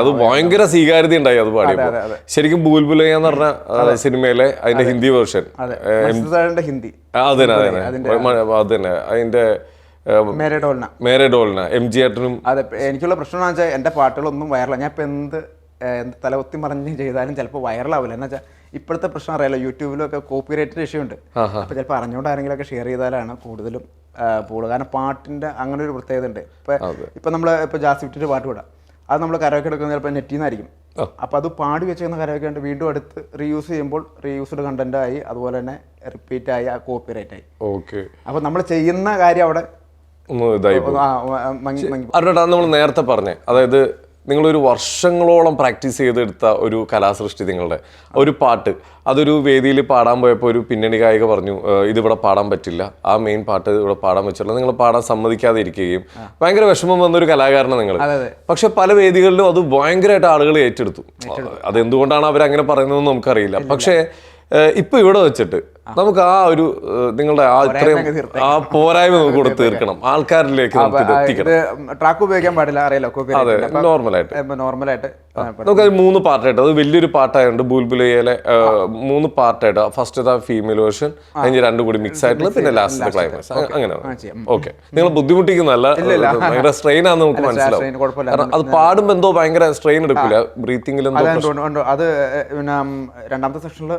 അത് ഭയങ്കര സ്വീകാര്യത ഉണ്ടായി അത് പാടിയപ്പോൾ. ശരിക്കും ഭൂൽഭുലയ്യ എന്ന് പറഞ്ഞ സിനിമയിലെ അതിന്റെ ഹിന്ദി വേർഷൻ, ഹിന്ദി അതന്നെ അതിന്റെ മേരെ ഡോൾന MG ഏട്ടനും. അതെ, എനിക്കുള്ള പ്രശ്നം എന്ന് വെച്ചാൽ എൻ്റെ പാട്ടുകളൊന്നും വൈറലാണ്. ഞാൻ ഇപ്പം എന്ത് തലകുത്തി മറിഞ്ഞ് ചെയ്താലും ചിലപ്പോൾ വൈറലാവില്ല. എന്ന് വെച്ചാൽ ഇപ്പോഴത്തെ പ്രശ്നം അറിയാലോ, യൂട്യൂബിലൊക്കെ കോപ്പിറൈറ്റഡ് ഇഷ്യൂ ഉണ്ട്. അപ്പോൾ ചിലപ്പോൾ അറിഞ്ഞുകൊണ്ട് ആരെങ്കിലുമൊക്കെ ഷെയർ ചെയ്താലാണ് കൂടുതലും പോകുന്നത്. കാരണം പാട്ടിൻ്റെ അങ്ങനെ ഒരു പ്രത്യേകത ഉണ്ട്. ഇപ്പം നമ്മൾ ഇപ്പോൾ ജാസി വിട്ടിട്ട് പാട്ട് വിടാം, അത് നമ്മൾ കരോക്കെ എടുക്കുന്നത് ചിലപ്പോൾ നെറ്റിൽ നിന്നായിരിക്കും. അപ്പോൾ അത് പാടി വെച്ചിരുന്ന കരോക്കെ ഉണ്ട്, വീണ്ടും അടുത്ത് റീയൂസ് ചെയ്യുമ്പോൾ റീയൂസ്ഡ് കണ്ടന്റ് ആയി, അതുപോലെ തന്നെ റിപ്പീറ്റ് ആയി, കോപ്പിറൈറ്റ് ആയി. ഓക്കെ, അപ്പോൾ നമ്മൾ ചെയ്യുന്ന കാര്യം അവിടെ നമ്മൾ നേരത്തെ പറഞ്ഞേ, അതായത് നിങ്ങളൊരു വർഷങ്ങളോളം പ്രാക്ടീസ് ചെയ്തെടുത്ത ഒരു കലാസൃഷ്ടി, നിങ്ങളുടെ ഒരു പാട്ട്, അതൊരു വേദിയിൽ പാടാൻ പോയപ്പോൾ ഒരു പിന്നണി ഗായിക പറഞ്ഞു ഇതിവിടെ പാടാൻ പറ്റില്ല, ആ മെയിൻ പാട്ട് ഇവിടെ പാടാൻ പറ്റില്ല, നിങ്ങൾ പാടാൻ സമ്മതിക്കാതെ ഇരിക്കുകയും ഭയങ്കര വിഷമം വന്നൊരു കലാകാരനാണ് നിങ്ങൾ. പക്ഷെ പല വേദികളിലും അത് ഭയങ്കരമായിട്ട് ആളുകൾ ഏറ്റെടുത്തു. അതെന്തുകൊണ്ടാണ് അവരങ്ങനെ പറയുന്നതെന്ന് നമുക്കറിയില്ല. പക്ഷേ ഇപ്പൊ ഇവിടെ വെച്ചിട്ട് നമുക്ക് ആ ഒരു നിങ്ങളുടെ ആ ഇത്രയും ആ പോരായ്മ നമുക്ക് കൂടെ തീർക്കണം, ആൾക്കാരിലേക്ക് നമുക്ക് എത്തിക്കണം. ട്രാക്ക് ഉപയോഗിക്കാൻ പാടില്ല, അറിയാലോ. അതെ, നോർമലായിട്ട് നമുക്ക് 3 പാർട്ടായിട്ട്, അത് വലിയൊരു പാട്ടായതുകൊണ്ട് ബുൽബുലയിലെ 3 പാർട്ടായിട്ട്, ഫസ്റ്റ് ഫീമെയിൽ വേർഷൻ, അതിന് 2 കൂടി മിക്സ് ആയിട്ടുള്ള, പിന്നെ ലാസ്റ്റ് ക്ലൈമാക്സ്, അങ്ങനെയാണ്. ഓക്കെ, നിങ്ങൾ ബുദ്ധിമുട്ടിക്കുന്നല്ല, ഭയങ്കര സ്ട്രെയിൻ ആണെന്ന് നമുക്ക് മനസ്സിലാവും. കാരണം അത് പാടുമ്പോൾ എന്തോ ഭയങ്കര സ്ട്രെയിൻ എടുക്കില്ല, ബ്രീത്തിങ്ങിൽ എന്തോ. അത് പിന്നെ രണ്ടാമത്തെ സെക്ഷനിൽ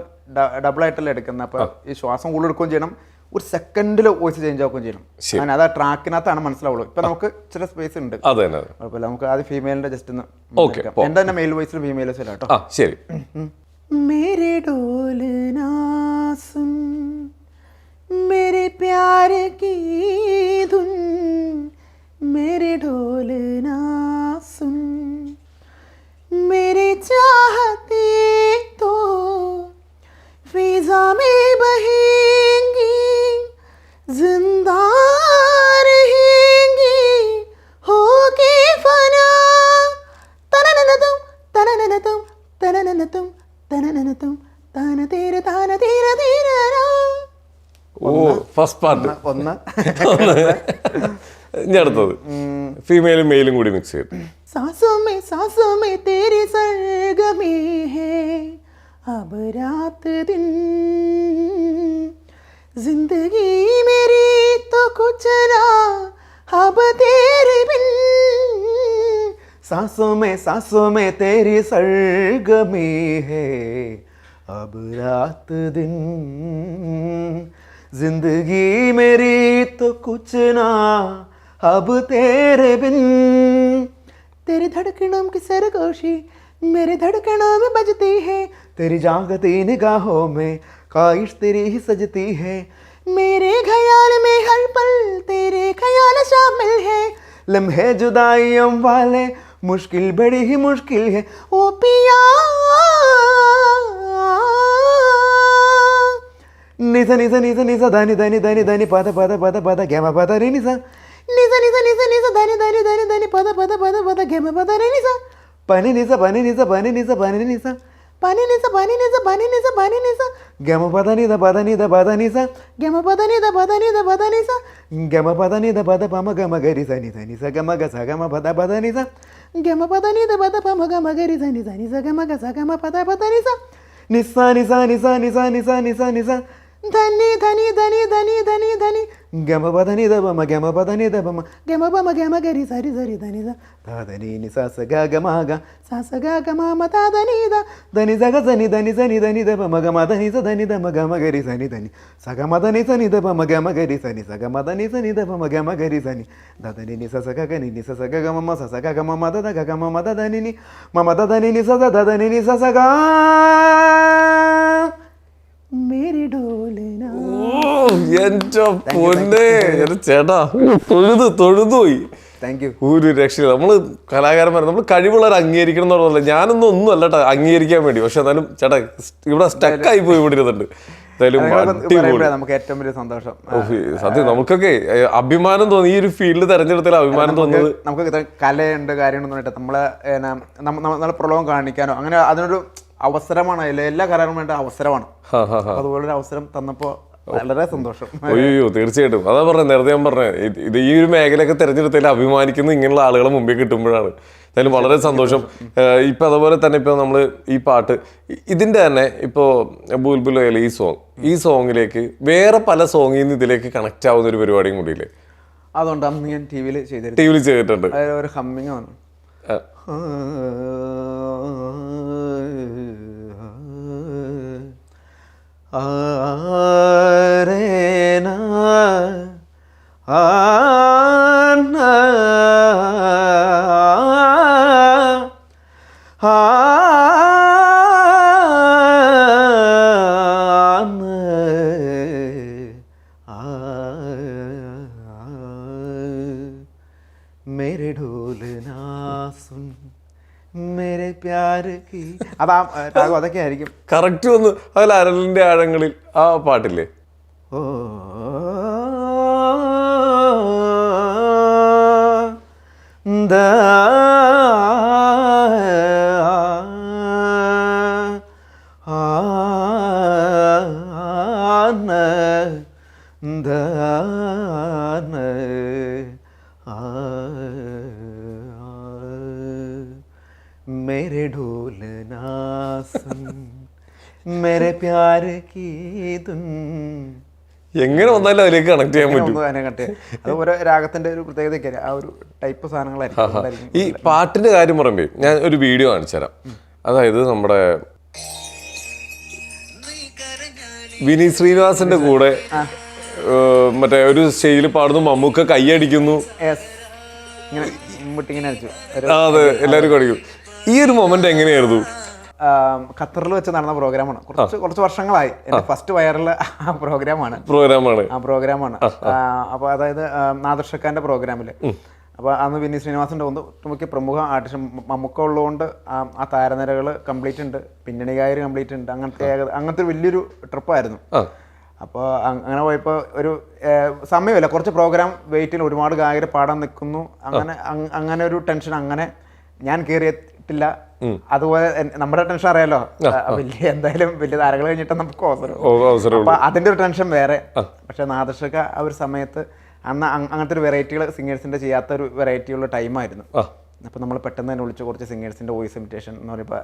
ഡബിൾ ആയിട്ടല്ലേ എടുക്കുന്നത്. അപ്പൊ ഈ ശ്വാസം കൂടുതൽ എടുക്കുകയും ചെയ്യണം, ഒരു സെക്കൻഡിൽ വോയിസ് ചേഞ്ച് ആക്കുകയും ചെയ്യണം. അങ്ങനെ അത് ആ ട്രാക്കിനകത്താണ് മനസ്സിലാവുള്ളൂ. ഇപ്പൊ നമുക്ക് ചില സ്പേസ് ഉണ്ട്, കുഴപ്പമില്ല. നമുക്ക് ആദ്യം ഫീമെയിലിന്റെ ജസ്റ്റ് ഒന്ന് എന്റെ തന്നെ മെയിൽ വോയിസിൽ ഫീമെയിൽ വോയിസിൽ കേട്ടോ. ശരി. മേരെ ഡോലനാ സുൻ മേരെ പ്യാർ കീ ധുൻ, മേരെ ഡോലനാ സുൻ മേരെ चाहते तो फिजा में बहेंगी, जिंदा रहेंगी होके फना, तनननतुम तनननतुम तनननतुम तनननतुम तान तेरे तेरा. ഓ, ഫസ്റ്റ് പാർട്ട് ഒന്ന്. ഇനി അടുത്തത് ഫീമെയിലും മെയിലും കൂടി മിക്സ് ചെയ്തു. सांसों में तेरी सरगमी है, अब रात दिन जिंदगी मेरी तो कुछ ना अब तेरे बिन. सांसों में तेरी सरगमी है, अब रात दिन जिंदगी मेरी तो कुछ ना अब तेरे बिन. तेरी धड़कनों की सरगोशी मेरे धड़कनों में बजती है, तेरी जागती निगाहों में ख्वाहिश तेरी ही सजती है. मेरे ख्याल में हर पल तेरे ख्याल शामिल है, लम्हे जुदाइयों वाले मुश्किल बड़ी ही मुश्किल है. ओ पिया निसा निसा निसा निसा धनी धनी धनी धनी पद पद पद पद गम पद रे निसा निसा निसा निसा निसा धनी धनी धनी धनी पद पद पद पद गम पद रे निसा pani nisa pani nisa pani nisa pani nisa pani nisa pani nisa pani nisa pani nisa gama padani da padani da padani sa gama padani da padani da padani sa gama padani da pada pama gama gari sa ni sa gama ga sa gama pada padani sa gama padani da pada pama gama gari sa ni sa gama ga sa gama pada padani sa nisa nisa nisa nisa nisa nisa nisa धनी धनी धनी धनी धनी धनी गम पधनी दबम गम पधनी दबम गम बम गम गरी सरी सरी धनी सा धनी नि सा स ग ग म ग सा स ग ग म म ता धनी दा धनी स ग धनी धनी धनी धनी दबम ग म धनी स धनी दम ग म गरी सनी धनी स ग म धनी सनी दबम ग म गरी सनी स ग म धनी सनी दबम ग म गरी सनी दा धनी नि सा स ग ग नि नि सा स ग ग म म सा स ग ग म म दा दा ग ग म म दा धनी नि म म दा धनी नि सा दा दा धनी नि सा स ग मेरे डोलना. എന്റെ പൊന്നെ ചേട്ടാ, തൊഴുതുപോയി. ഒരു രക്ഷയില്ല. നമ്മള് കലാകാരന്മാർ, നമ്മൾ കഴിവുള്ളവർ അംഗീകരിക്കണം എന്ന് പറഞ്ഞില്ല. ഞാനൊന്നും ഒന്നും അല്ല കേട്ടോ അംഗീകരിക്കാൻ വേണ്ടി. പക്ഷെ എന്നാലും ചേട്ടാ ഇവിടെ സ്റ്റക്കായി പോയി ഇവിടെ ഇരുന്നുണ്ട്. നമുക്ക് ഏറ്റവും വലിയ സന്തോഷം. സത്യം, നമുക്കൊക്കെ അഭിമാനം തോന്നി. ഈ ഒരു ഫീൽഡ് തെരഞ്ഞെടുത്താൽ അഭിമാനം തോന്നുന്നത്. നമുക്ക് കലയുണ്ട്, കാര്യങ്ങളൊന്നും നമ്മളെ പ്രലോഭം കാണിക്കാനോ അങ്ങനെ അതിനൊരു അവസരമാണ്, എല്ലാ കലാകാരനും വേണ്ട അവസരമാണ്. അതുപോലൊരു അവസരം തന്നപ്പോൾ വളരെ സന്തോഷം. അയ്യോ തീർച്ചയായിട്ടും അതാ പറഞ്ഞത്, നേരത്തെ ഞാൻ പറഞ്ഞത് ഇത് ഈ ഒരു മേഖലയൊക്കെ തിരഞ്ഞെടുത്തതിൽ അഭിമാനിക്കുന്ന ഇങ്ങനെയുള്ള ആളുകളെ മുമ്പിൽ കിട്ടുമ്പോഴാണ്. എന്തായാലും വളരെ സന്തോഷം. ഇപ്പം അതുപോലെ തന്നെ ഇപ്പോൾ നമ്മൾ ഈ പാട്ട് ഇതിൻ്റെ തന്നെ ഇപ്പോൾ ബുൽബുൽ ഈ സോങ്ങിലേക്ക് വേറെ പല സോങ്ങിൽ നിന്ന് ഇതിലേക്ക് കണക്ട് ആവുന്ന ഒരു പരിപാടിയും കൂടിയില്ലേ? അതുകൊണ്ട് അന്ന് ഞാൻ ടി വിയിൽ ചെയ്തിട്ടുണ്ട്. ഒരു ഹമ്മിങ് ആണ്. मेरे ढोल ना सुन मेरे प्यार की അതാ അതൊക്കെ ആയിരിക്കും കറക്റ്റ് വന്നു. അതിൽ അരളിന്റെ ആഴങ്ങളിൽ ആ പാട്ടില്ലേ? ഓ मेरे ढोल ना सुन मेरे प्यार की धुन. എങ്ങനെ വന്നാലും അതിലേക്ക് കണക്ട് ചെയ്യാൻ പറ്റും. അത് ഓരോ രാഗത്തിന്റെ ഒരു പ്രത്യേകത, ആ ഒരു ടൈപ്പ് സാധനങ്ങളായിരിക്കും. ഈ പാട്ടിന്റെ കാര്യം പറയുമ്പോൾ ഞാൻ ഒരു വീഡിയോ കാണിച്ചു തരാം. അതായത് നമ്മുടെ വിനീത് ശ്രീനിവാസന്റെ കൂടെ മറ്റേ ഒരു സ്റ്റേജിൽ പാടുന്നു, മമ്മൂക്ക കൈയടിക്കുന്നു. അതെ, എല്ലാവരും കടിക്കും. ഈ ഒരു മൊമെന്റ് എങ്ങനെയായിരുന്നു? ഖത്തറിൽ വെച്ച് നടന്ന പ്രോഗ്രാമാണ്. കുറച്ച് വർഷങ്ങളായി. എന്റെ ഫസ്റ്റ് വൈറൽ പ്രോഗ്രാമാണ്. അപ്പൊ അതായത് നാദർഷക്കാന്റെ പ്രോഗ്രാമില്. അപ്പൊ അന്ന് വിനീത് ശ്രീനിവാസന്റെ ഒട്ടുമിക്ക പ്രമുഖ ആർട്ടിസ്റ്റ് മമ്മൂക്ക ഉള്ളതുകൊണ്ട് ആ താരനിരകൾ കംപ്ലീറ്റ് ഉണ്ട്, പിന്നണി ഗായകർ കംപ്ലീറ്റ് ഉണ്ട്. അങ്ങനത്തെ ഒരു വലിയൊരു ട്രിപ്പായിരുന്നു. അപ്പോൾ അങ്ങനെ പോയപ്പോൾ ഒരു സമയമില്ല, കുറച്ച് പ്രോഗ്രാം വെയിറ്റിൽ ഒരുപാട് ഗായകർ പാടാൻ നിൽക്കുന്നു. അങ്ങനെ ഒരു ടെൻഷൻ. അങ്ങനെ ഞാൻ കയറിയിട്ടില്ല. അതുപോലെ നമ്മുടെ ടെൻഷൻ അറിയാലോ, എന്തായാലും വലിയ താരങ്ങൾ കഴിഞ്ഞിട്ട് നമുക്ക് അവസരം. അപ്പൊ അതിന്റെ ഒരു ടെൻഷൻ വേറെ. പക്ഷെ നാദർഷക ആ ഒരു സമയത്ത് അന്ന് അങ്ങനത്തെ ഒരു വെറൈറ്റികൾ സിംഗേഴ്സിന്റെ ചെയ്യാത്ത ഒരു വെറൈറ്റിയുള്ള ടൈമായിരുന്നു. അപ്പോൾ നമ്മൾ പെട്ടെന്ന് തന്നെ വിളിച്ചു കുറച്ച് സിംഗേഴ്സിൻ്റെ വോയിസ് ഇമിറ്റേഷൻ എന്ന് പറയുമ്പോൾ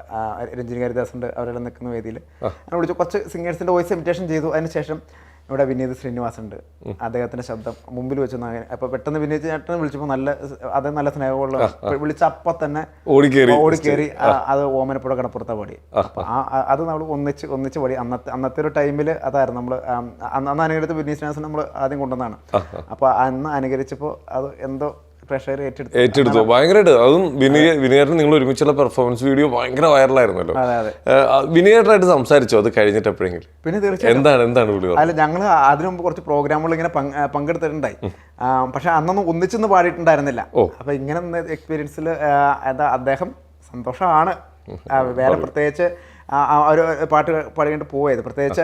രഞ്ജിനി ഹരിദാസുണ്ട്, അവരെല്ലാം നിൽക്കുന്ന വേദിയിൽ അങ്ങനെ വിളിച്ചു കുറച്ച് സിംഗേഴ്സിൻ്റെ വോയിസ് ഇമിറ്റേഷൻ ചെയ്തു. അതിനുശേഷം ഇവിടെ വിനീത് ശ്രീനിവാസ് ഉണ്ട്, അദ്ദേഹത്തിൻ്റെ ശബ്ദം മുമ്പിൽ വെച്ചു. അപ്പോൾ പെട്ടെന്ന് വിനീത് ചേട്ടനെ വിളിച്ചപ്പോൾ അത് നല്ല സ്നേഹമുള്ള വിളിച്ച അപ്പം തന്നെ ഓടിക്കേറി അത് ഓമനപ്പുഴ കടപ്പുറത്താ പാടി. അപ്പോൾ അത് നമ്മൾ ഒന്നിച്ച് പാടി. അന്നത്തെ ഒരു ടൈമിൽ അതായിരുന്നു നമ്മൾ അന്ന് അനുകരിച്ച വിനീത് ശ്രീനിവാസൻ നമ്മൾ ആദ്യം കൊണ്ടുവന്നതാണ്. അപ്പോൾ അന്ന് അനുകരിച്ചപ്പോൾ അത് എന്തോ ഏറ്റെടുത്തു ഭയങ്കരമായിട്ട്. അതും വിനയേട്ടൻ നിങ്ങൾ ഒരുമിച്ചുള്ള പെർഫോമൻസ് വീഡിയോ ഭയങ്കര വൈറലായിരുന്നല്ലോ. വിനയേട്ടനായിട്ട് സംസാരിച്ചോ അത് കഴിഞ്ഞിട്ട് എപ്പോഴെങ്കിലും? പിന്നെ തീർച്ചയായും എന്താണ് അല്ല, ഞങ്ങൾ അതിനു മുമ്പ് കുറച്ച് പ്രോഗ്രാമുകൾ ഇങ്ങനെ പങ്കെടുത്തിട്ടുണ്ടായി. പക്ഷെ അന്നൊന്നും ഒന്നിച്ചൊന്നും പാടിയിട്ടുണ്ടായിരുന്നില്ല. അപ്പൊ ഇങ്ങനെ എക്സ്പീരിയൻസിൽ അദ്ദേഹം സന്തോഷമാണ്. വേറെ പ്രത്യേകിച്ച് ഒരു പാട്ട് പാടിയിട്ട് പോയത്, പ്രത്യേകിച്ച്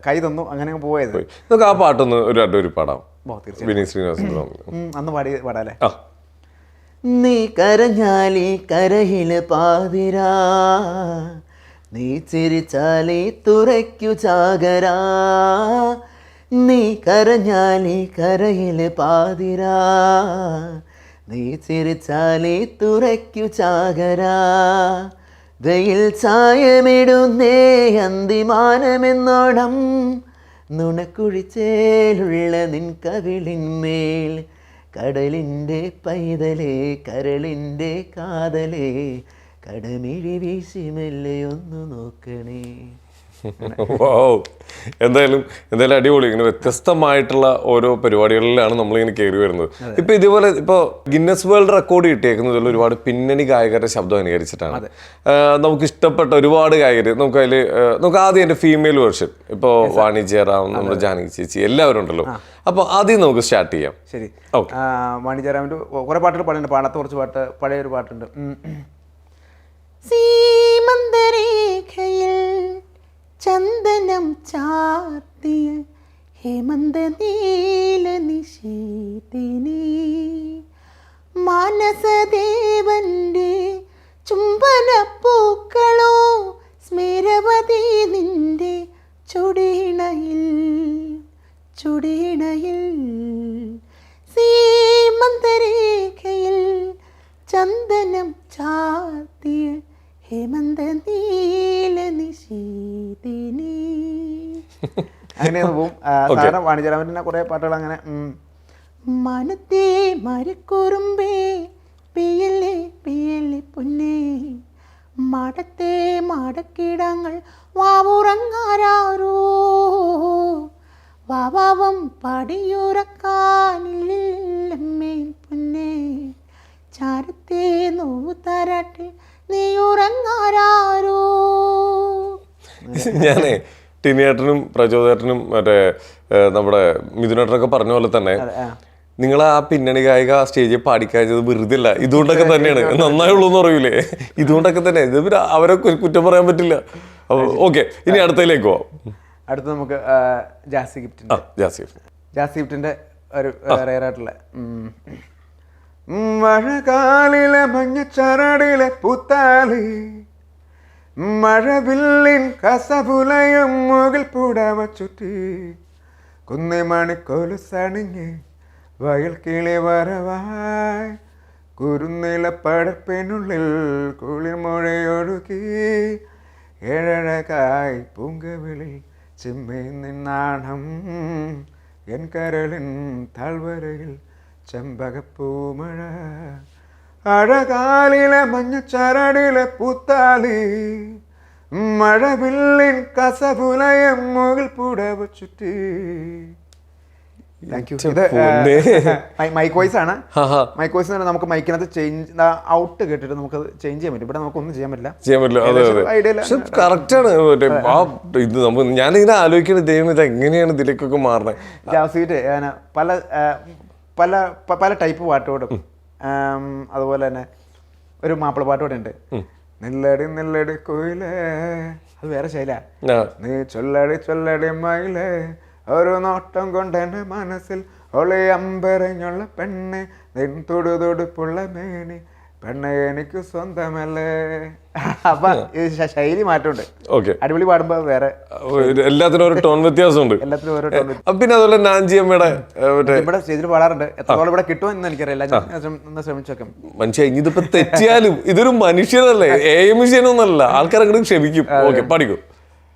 കൈ തന്നു, അങ്ങനെ പോയത്. നമുക്ക് ആ പാട്ടൊന്ന് ഒരു പാടാം. അന്ന് പാടാല്ലേ? നീ കരഞ്ഞാലി കരയില് പാതിരാ, നീ ചിരിച്ചാലി തുറയ്ക്കു ചാകരാ. നീ കരഞ്ഞാലി കരയില് പാതിരാ, നീ ചിരിച്ചാലി തുറയ്ക്കു ചാകരാ. വെയിൽ ചായമിടുന്നേ അന്തിമാനമെന്നോണം, നുണക്കുഴിച്ചേലുള്ള നിൻ കവിളിന്മേൽ കടലിൻ്റെ പൈതലേ കരളിൻ്റെ കാതലേ, കടമിഴി വീശി മെല്ലെ ഒന്ന് നോക്കണേ. എന്തായാലും അടിപൊളി. ഇങ്ങനെ വ്യത്യസ്തമായിട്ടുള്ള ഓരോ പരിപാടികളിലാണ് നമ്മളിങ്ങനെ കയറി വരുന്നത്. ഇപ്പൊ ഇതുപോലെ ഇപ്പൊ ഗിന്നസ് വേൾഡ് റെക്കോർഡ് കിട്ടിയേക്കുന്നതിൽ ഒരുപാട് പിന്നണി ഗായകരുടെ ശബ്ദം അനുകരിച്ചിട്ടാണ്. നമുക്ക് ഇഷ്ടപ്പെട്ട ഒരുപാട് ഗായകർ നമുക്ക് ആദ്യം എൻ്റെ ഫീമെയിൽ വേർഷൻ ഇപ്പോൾ വാണി ജയറാം, നമ്മുടെ ജാനകി ചേച്ചി എല്ലാവരും ഉണ്ടല്ലോ. അപ്പൊ ആദ്യം നമുക്ക് സ്റ്റാർട്ട് ചെയ്യാം. ശരി, വാണി ജയറാമിന്റെ കുറെ പാട്ടുകൾ പാടുന്നുണ്ട്. പാടാത്ത കുറച്ച് പാട്ട്, പഴയൊരു പാട്ടുണ്ട്. സീമന്തരേഖയിൽ ചന്ദനം ചാർത്തിയ ഹേമന്ത നീല നിശീതിനി, മാനസദേവന്റെ ചുംബനപ്പൂക്കളോ സ്മേരമേഘങ്ങളോ, ചാത്തിയ ഹേമന്ത നീല നിശീതിനി. അങ്ങനെയൊന്ന് പോവും. സാധാരണ വാണിജ്യരാമൻ്റെ കുറേ പാട്ടുകൾ അങ്ങനെ. മനത്തേ മരക്കുറുമ്പേ പിയല്ലേ പിയല്ലേ പൊന്നേ, മടത്തേ മടക്കിടങ്ങൾ വാവുറങ്ങാരോ, വാവാവം പടിയുറക്കാനില്ലമ്മേ പൊന്നേ, ചാരത്തേ നോവു തരാട്ടെ നീ ഉറങ്ങാരോ. ഞാനേ ടിനിയേട്ടനും പ്രചോദേട്ടനും മറ്റേ നമ്മുടെ മിഥുനേട്ടനൊക്കെ പറഞ്ഞ പോലെ തന്നെ നിങ്ങൾ ആ പിന്നണി ഗായിക സ്റ്റേജിൽ പാടിക്കാഞ്ഞത് വെറുതെ അല്ല, ഇതുകൊണ്ടൊക്കെ തന്നെയാണ്. നന്നായുള്ളൂ എന്ന് പറയൂലേ, ഇതുകൊണ്ടൊക്കെ തന്നെ. ഇത് അവരെ കുറ്റം പറയാൻ പറ്റില്ല. ഓക്കെ, ഇനി അടുത്തതിലേക്ക് പോവാം. അടുത്ത് നമുക്ക് ജാസി ഗിഫ്റ്റ്. ജാസി ഗിഫ്റ്റിന്റെ ഒരു റയറായിട്ടുള്ള മഴകാലിലെ മഞ്ഞച്ചരടിലെ പൂത്താലി, മഴവില്ലിൻ കസപുലയും മുകിൽ പുടവ ചുറ്റി, കുന്നിമണിക്കൊലുസണിഞ്ഞ് വയൽ കിളി വരവായി, കുരുന്നില പടർപ്പിനുള്ളിൽ കുളിർമൊഴിയൊഴുകി, ഏഴഴകായി പൂങ്കവിളിൽ ചിമ്മി നിന്നാണം, എൻ കരളിൻ താഴ്വരയിൽ ചെമ്പകപ്പൂമഴ, അഴകാലിലെ മഞ്ഞച്ചരടിലെ പൂത്താലി, മഴവില്ലിൻ കസപുലയം മുകിൽ പുടവ ചുറ്റി. മൈക്ക് വോയിസ് ആണ്. മൈക്ക് വോയിസ് നമുക്ക് മൈക്കിനകത്ത് ചേഞ്ച് ഔട്ട് കേട്ടിട്ട് നമുക്ക് ചേഞ്ച് ചെയ്യാൻ പറ്റും. ഇവിടെ നമുക്കൊന്നും ചെയ്യാൻ പറ്റില്ല. കറക്റ്റാണ്. ഇത് നമുക്ക് ഞാനിങ്ങനെ ആലോചിക്കുന്നത് ദൈവം ഇത് എങ്ങനെയാണ് ഇതിലേക്കൊക്കെ മാറണേ. ജാസീറ്റ് പല പല പല ടൈപ്പ് പാട്ടുകളും അതുപോലെ തന്നെ ഒരു മാപ്പിള പാട്ടുകൂടെ ഉണ്ട്. നെല്ലടി നെല്ലടി കോയിലേ, അത് വേറെ ശൈല. നീ ചൊല്ലടി ചൊല്ലടി മയിലേ, ഒരു നോട്ടം കൊണ്ടെൻ്റെ മനസ്സിൽ ഒളി അമ്പരഞ്ഞുള്ള പെണ്ണെ, നിൻ തൊടുതൊടുപ്പുള്ള മേനി പെണ്ണെ എനിക്ക് സ്വന്തമല്ലേ. അപ്പൊ ശൈലി മാറ്റമുണ്ട്. അടിപൊളി പാടുമ്പോ വേറെ എല്ലാത്തിനും ഒരു ടോൺ വ്യത്യാസമുണ്ട്. എല്ലാത്തിനും ഓരോ ടോൺ. പിന്നെ അതുപോലെ നാഞ്ചിയമ്മയുടെ ഇവിടെ സ്റ്റേജിൽ പാടാറുണ്ട്. എത്രത്തോളം ഇവിടെ കിട്ടുമെന്ന് എനിക്കറിയില്ല. ഒന്ന് ശ്രമിച്ചോക്കാം. മനുഷ്യ ഇതിപ്പോ തെറ്റിയാലും ഇതൊരു മനുഷ്യനല്ലേ, മിഷ്യനൊന്നല്ല. ആൾക്കാർ അങ്ങോട്ട് ക്ഷമിക്കും. ഓക്കെ, പഠിക്കും.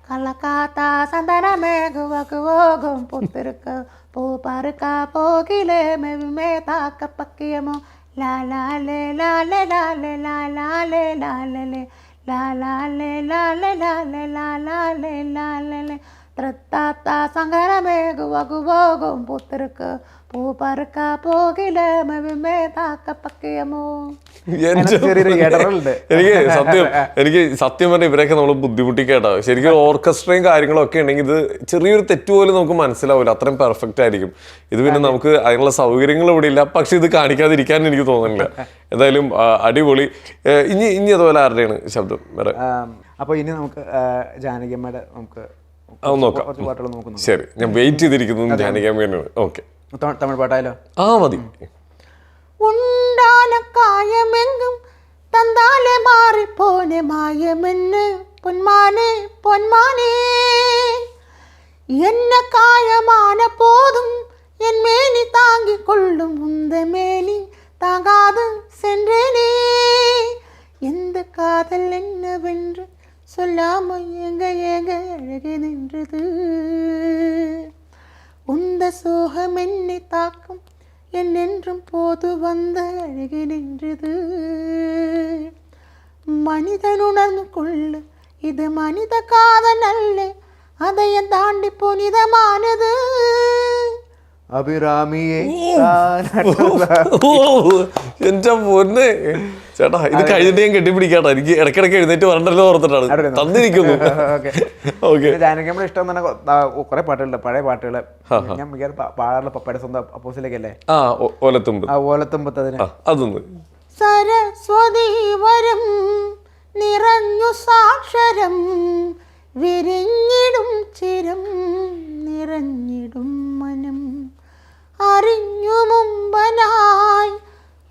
കള്ളക്കാത്ത സന്തനമേകുവകുവോകും പുത്തിരുക്ക പൂ പറുക്ക പോകിലേ മെവിമേ താക്ക പക്കിയമോ ലാലാലേ ലാലേ ലാലേ ലാലാലേ ലാലേ ലാലാലേ ലാലേ ലാലേ ലാലാലേ ലാലേ തൃത്താത്ത സങ്കരമേകുവകുവോകും പുത്തിരുക്ക പൂ പറുക്ക പോകിലേ മെവിമേ താക്ക പക്കിയമോ. എനിക്ക് സത്യം പറഞ്ഞാൽ ഇവരൊക്കെ നമ്മൾ ബുദ്ധിമുട്ടിക്കേട്ടോ. ശരിക്കും ഓർക്കസ്ട്രയും കാര്യങ്ങളൊക്കെ ഉണ്ടെങ്കിൽ ഇത് ചെറിയൊരു തെറ്റ് പോലും നമുക്ക് മനസ്സിലാവില്ല. അത്രയും പെർഫെക്റ്റ് ആയിരിക്കും. ഇത് പിന്നെ നമുക്ക് അതിനുള്ള സൗകര്യങ്ങൾ ഇവിടെ ഇല്ല. പക്ഷെ ഇത് കാണിക്കാതിരിക്കാൻ എനിക്ക് തോന്നുന്നില്ല. എന്തായാലും അടിപൊളി. ഇനി അതുപോലെ ആരുടെയാണ് ശബ്ദം വേറെ? അപ്പൊ ഇനി നമുക്ക് ജാനകിയമ്മയുടെ നമുക്ക് നോക്കാം. ശരി, ഞാൻ വെയിറ്റ് ചെയ്തിരിക്കുന്നത് ജാനകിയമ്മയാണ്. ഓക്കെ, തമിഴ് പാട്ടായാലോ? മതി. ഉണ്ടാന കായമെങ്കും തന്താലെ മാറിപ്പോനെ മായമെന്ന് പൊന്മാനെ പൊന്മാനെ, என்ன காயமான போதும் என் மேனி தாங்கிக் கொள்ளும் உந்த மேனி தாங்காது சென்றேனே, எந்த காதல் என்னவென்று சொல்லாமல் ஏங்க ஏங்க அழகே நின்றது, உந்த சோகம் என்னை தாக்கும் என்னென்றும் போது வந்த அழகி நின்றது, மனிதன் உணர்ந்து கொள்ளு இது மனித காதல் அல்ல, அதையும் தாண்டி புனிதமானது. അഭിരാമിയെ എന്റെ പൊന്നെ ചേട്ടാ, ഇത് കഴിഞ്ഞിട്ട് ഞാൻ കെട്ടിപ്പിടിക്കാട്ടോ. എനിക്ക് ഇടയ്ക്കിടയ്ക്ക് എഴുന്നേറ്റ് വരണ്ടല്ലോ ഓർത്തിട്ടാണ് തന്നിരിക്കുന്നു. ജാനകിയമ്മയുടെ ഇഷ്ടം തന്നെ കുറെ പാട്ടുകളുണ്ട്, പഴയ പാട്ടുകള്. ഞാൻ മിക്കവാറും പാടാറുള്ള പപ്പയുടെ സ്വന്തം അപ്പോസിലേക്കല്ലേ, ഓലത്തുമ്പത്ത്. അതിന് അതൊന്ന് സരസ്വതി വരം നിറഞ്ഞു സാക്ഷരം വിരിഞ്ഞിടും ചിരം നിറഞ്ഞിടും മനം, അറിഞ്ഞു മുമ്പനായി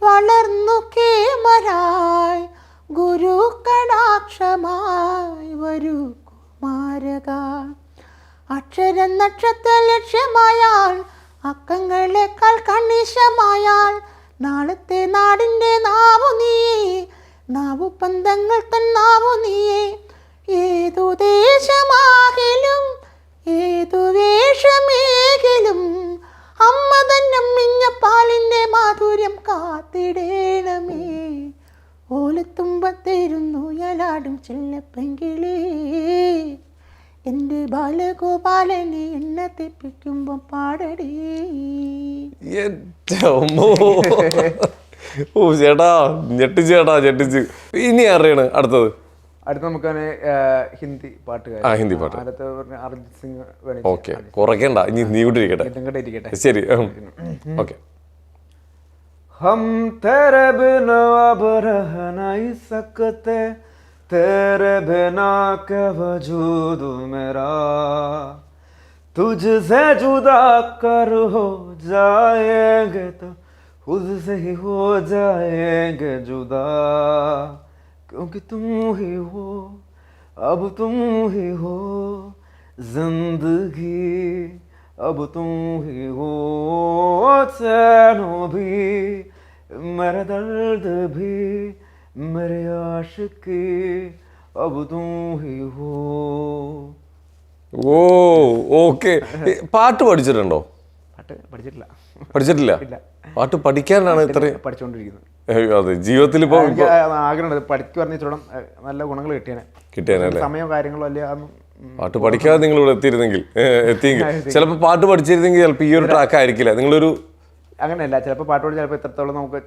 വളർന്നു കേമരായി ഗുരു കടാക്ഷമായി വരൂ കുമാരക, അക്ഷരം നക്ഷത്ര ലക്ഷ്യമായാൽ അക്കങ്ങളെക്കാൾ കണിശമായാൽ നാളത്തെ നാടിൻ്റെ നാവു നീ നാവു പന്തങ്ങൾ തന്നാവു നീയേ ഏതു ദേശമാകിലും ഏതു വേഷമേകിലും അമ്മ തന്നമ്മിഞ്ഞ പാലിൻ്റെ മാധുര്യം കാത്തിടേണമേ. ഓലത്തുമ്പത്തിരുന്നു യാലാടും ചെല്ലപ്പെങ്കിലേ എൻ്റെ ബാലഗോപാലനെ എണ്ണ തെപ്പിക്കുമ്പോൾ പാടടേ. ഓ ചേട്ടാ ഞെട്ടിച്ച്. ഇനി ആരെയാണ് അടുത്തത്? അടുത്ത നമുക്ക് ഹിന്ദി പാട്ടുകാർ. ഹിന്ദി പാട്ട്. അടുത്ത അർജിത് സിംഗ്. ഓക്കെ, കുറയ്ക്കണ്ട, ഇനി നീ ഇരിക്കട്ടെ. ശരി, ഓക്കെ. हम तेरे बिना अब रह नहीं सकते, तेरे बिना क्या वजूद मेरा, तुझसे जुदा कर हो जाएंगे तो खुद से ही हो जाएंगे जुदा, क्योंकि तुम ही हो, अब तुम ही हो जिंदगी, अब तुम ही हो चैनो भी, मेरा दर्द भी, मेरे आशिकी, अब तुम ही हो. ഓ ഓക്കെ. പാട്ട് പഠിച്ചിട്ടുണ്ടോ? പാട്ട് പഠിച്ചിട്ടില്ല. പാട്ട് പഠിക്കാനാണ് ഇത്രയും പഠിച്ചുകൊണ്ടിരിക്കുന്നത്. അതെ, ജീവിതത്തിൽ ഇപ്പോൾ ആഗ്രഹമുണ്ട് പഠിക്കു പറഞ്ഞിടത്തോളം നല്ല ഗുണങ്ങൾ കിട്ടിയാനല്ലേ. സമയവും കാര്യങ്ങളും അല്ലേ അതൊന്നും. പാട്ട് പഠിക്കാതെ നിങ്ങൾ ഇവിടെ എത്തിയെങ്കിൽ ചിലപ്പോൾ പാട്ട് പഠിച്ചിരുന്നെങ്കിൽ ചിലപ്പോൾ ഈ ഒരു ട്രാക്ക് ആയിരിക്കില്ല. നിങ്ങളൊരു അങ്ങനെയല്ല, ചിലപ്പോൾ പാട്ട് പഠിച്ച് ചിലപ്പോൾ ഇത്രത്തോളം നമുക്ക്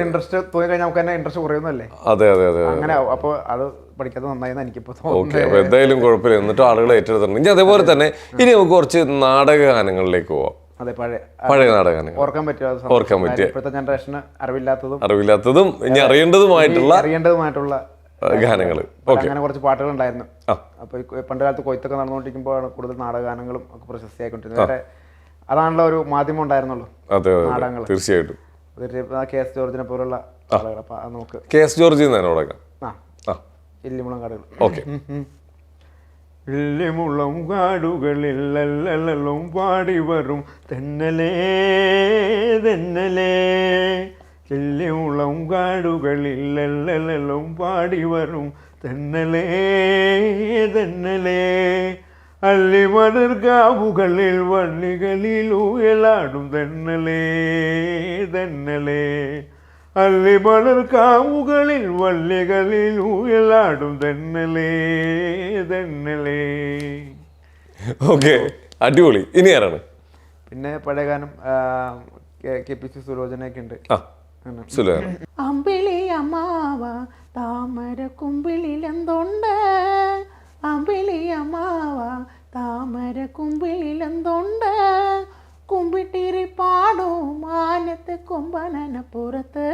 ഇൻട്രസ്റ്റ് തോന്നി കഴിഞ്ഞാൽ നമുക്ക് തന്നെ ഇൻട്രസ്റ്റ് കുറയുന്നല്ലേ. അതെ അതെ അതെ, അങ്ങനെ അപ്പോൾ അത് പഠിക്കാതെ നന്നായെന്ന് എനിക്കിപ്പോൾ ഓക്കെ. അപ്പോൾ എന്തായാലും കുഴപ്പമില്ല, എന്നിട്ട് ആളുകൾ ഏറ്റെടുത്തിട്ടുണ്ട്. ഇനി അതേപോലെ തന്നെ ഇനി നമുക്ക് കുറച്ച് നാടക ഗാനങ്ങളിലേക്ക് പോവാം. അതെ, പഴയ നാടകഗാനങ്ങൾ ഓർക്കാൻ പറ്റിയ ഇപ്പോഴത്തെ ജനറേഷന് അറിവില്ലാത്തതും ഇനി അറിയേണ്ടതുമായിട്ടുള്ള ഗാനങ്ങൾ. അങ്ങനെ കുറച്ച് പാട്ടുകൾ ഉണ്ടായിരുന്നു. അപ്പോൾ പണ്ട് കാലത്ത് കൊയ്ത്തൊക്കെ നടന്നുകൊണ്ടിരിക്കുമ്പോഴാണ് കൂടുതൽ നാടകഗാനങ്ങളും ഒക്കെ പ്രശസ്തിയായിക്കൊണ്ടിരുന്നത്. അതാണല്ലോ ഒരു മാധ്യമം ഉണ്ടായിരുന്നുള്ളൂ, നാടകങ്ങൾ. തീർച്ചയായിട്ടും KS ജോർജിനെ പോലുള്ള ആളുകൾ. അപ്പോൾ അത് നമുക്ക് KS ജോർജിൽ നിന്ന് തുടങ്ങാം. ഇല്ലിമുളം കാടുകൾ. ഓക്കെ. ഇല്ലിമുളം കാടുകളിലെല്ലാം പാടി വരും തെന്നലേ തെന്നലേ, ഇല്ലിമുളം കാടുകളിലെല്ലാം പാടി വരും തെന്നലേ തെന്നലേ, അല്ലിമലർകാവുകളിൽ വള്ളികളിൽ ഊയലാടും തെന്നലേ തെന്നലേ, അല്ലിമലർകാവുകളിൽ വള്ളികളിൽ ഊയലാടും തെന്നലേ തെന്നലേ. ഓക്കെ, അടിപൊളി. ഇനി ആരാണ്? പിന്നെ പഴയ ഗാനം KPC സുലോചനയൊക്കെ ഉണ്ട്. അമ്പിളി അമ്മാവ താമര കുമ്പിളിലെന്തുണ്ട്, അമ്പിളി അമ്മാവ താമര കുമ്പിളിലെന്തുണ്ട്, കുമ്പിട്ടിരി പാടൂ മാനത്ത് കൊമ്പനപ്പുറത്ത്,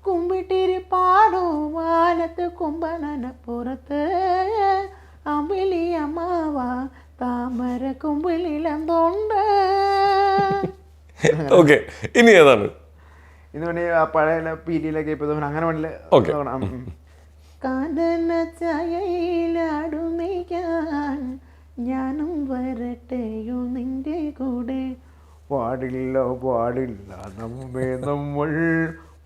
കുമ്പിട്ടിരി പാടൂ മാനത്ത് കൊമ്പനപ്പുറത്ത്, അമ്പിളി അമ്മാവ താമര കുമ്പിളിലെന്തുണ്ട്. ഓക്കെ, ഇനി ഏതാണ്? ഇന്ന് വേണ്ടി പഴയ പീലിയിലൊക്കെ ഇപ്പൊ അങ്ങനെ വേണ്ടി കാനന ചായയിലാടുന്നിക്കാൻ ഞാനും വരട്ടെയോ നിന്റെ കൂടെ, പാടില്ല പാടില്ല നമ്മെ നമ്മൾ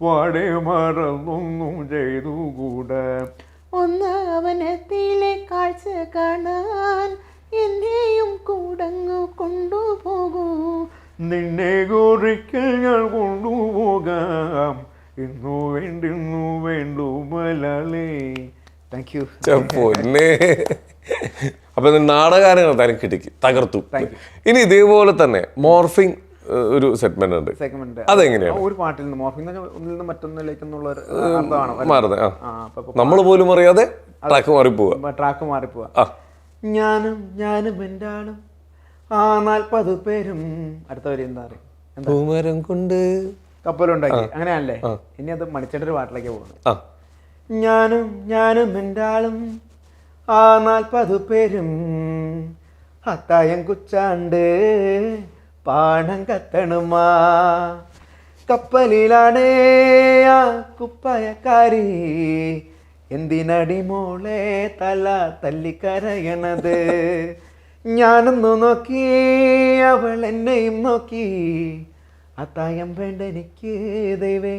പാടെ മറന്നൊന്നും ചെയ്തുകൂടെ, ഒന്ന് അവനത്തിലെ കാഴ്ച കാണാൻ എന്നെയും കൂടങ്ങു കൊണ്ടുപോകൂ, നിന്നെ കുറിക്കൽ ഞാൻ കൊണ്ടുപോകാം, ഇന്നു വേണ്ടു മലയാളി. Thank you. അപ്പൊ നാടകഗാനങ്ങൾ തന്നെ കിട്ടിക്ക് തകർത്തു. ഇനി ഇതേപോലെ തന്നെ മോർഫിംഗ് ഒരു സെഗ്മെന്റ് ഉണ്ട്. അതെങ്ങനെയാണ്? ഒരു പാട്ടിൽ നിന്ന് മോർഫിംഗ് ഒന്നിൽ നിന്ന് മറ്റൊന്നിലേക്കെന്നുള്ള മാറുന്നത്. നമ്മൾ പോലും അറിയാതെ ട്രാക്ക് മാറിപ്പോവാ. ഞാനും എൻ്റെ ആളും 40 പേരും. അടുത്ത വരി എന്താ പൂമരം കൊണ്ട് കപ്പലുണ്ടാക്കി, അങ്ങനെയാണല്ലേ. ഇനി അത് മണിച്ചേട്ടൻ്റെ പാട്ടിലേക്ക് പോകുന്നത്. ഞാനും എൻ്റെ ആളും 40 പേരും അത്തായം കുച്ചാണ്ട് പാണം കത്തണുമാ, കപ്പലിലാണ് ആ കുപ്പായക്കാരി, എന്തിനടി മോളെ തല തല്ലിക്കരയണത്, ഞാനൊന്നു നോക്കി അവൾ എന്നെയും നോക്കി, അത്തായം വേണ്ട എനിക്ക് ദൈവേ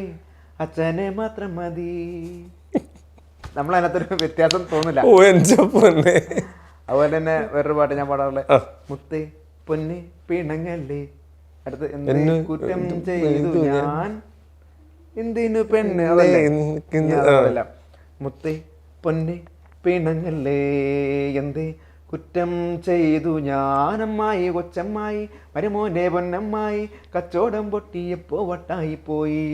അച്ഛനെ മാത്രം മതി. നമ്മളതിനകത്തൊരു വ്യത്യാസം തോന്നില്ല. ഓ എൻ്റെ പൊന്നെ. അതുപോലെ തന്നെ വേറൊരു പാട്ട് ഞാൻ പാടാറുള്ളത്, മുത്തേ പൊന്നെ പിണങ്ങല്ലേ, അടുത്ത് എന്ത് കുറ്റം ചെയ്തു ഞാൻ എന്തിനു പെണ്ണ്, അതല്ല മുത്തേ പൊന്നെ പിണങ്ങല്ലേ എന്തേ കുറ്റം ചെയ്തു ഞാൻ, അമ്മായി കൊച്ചമ്മായി മരുമോനെ പൊന്നമ്മായി കച്ചവടം പൊട്ടിയപ്പോ വട്ടായി പോയി,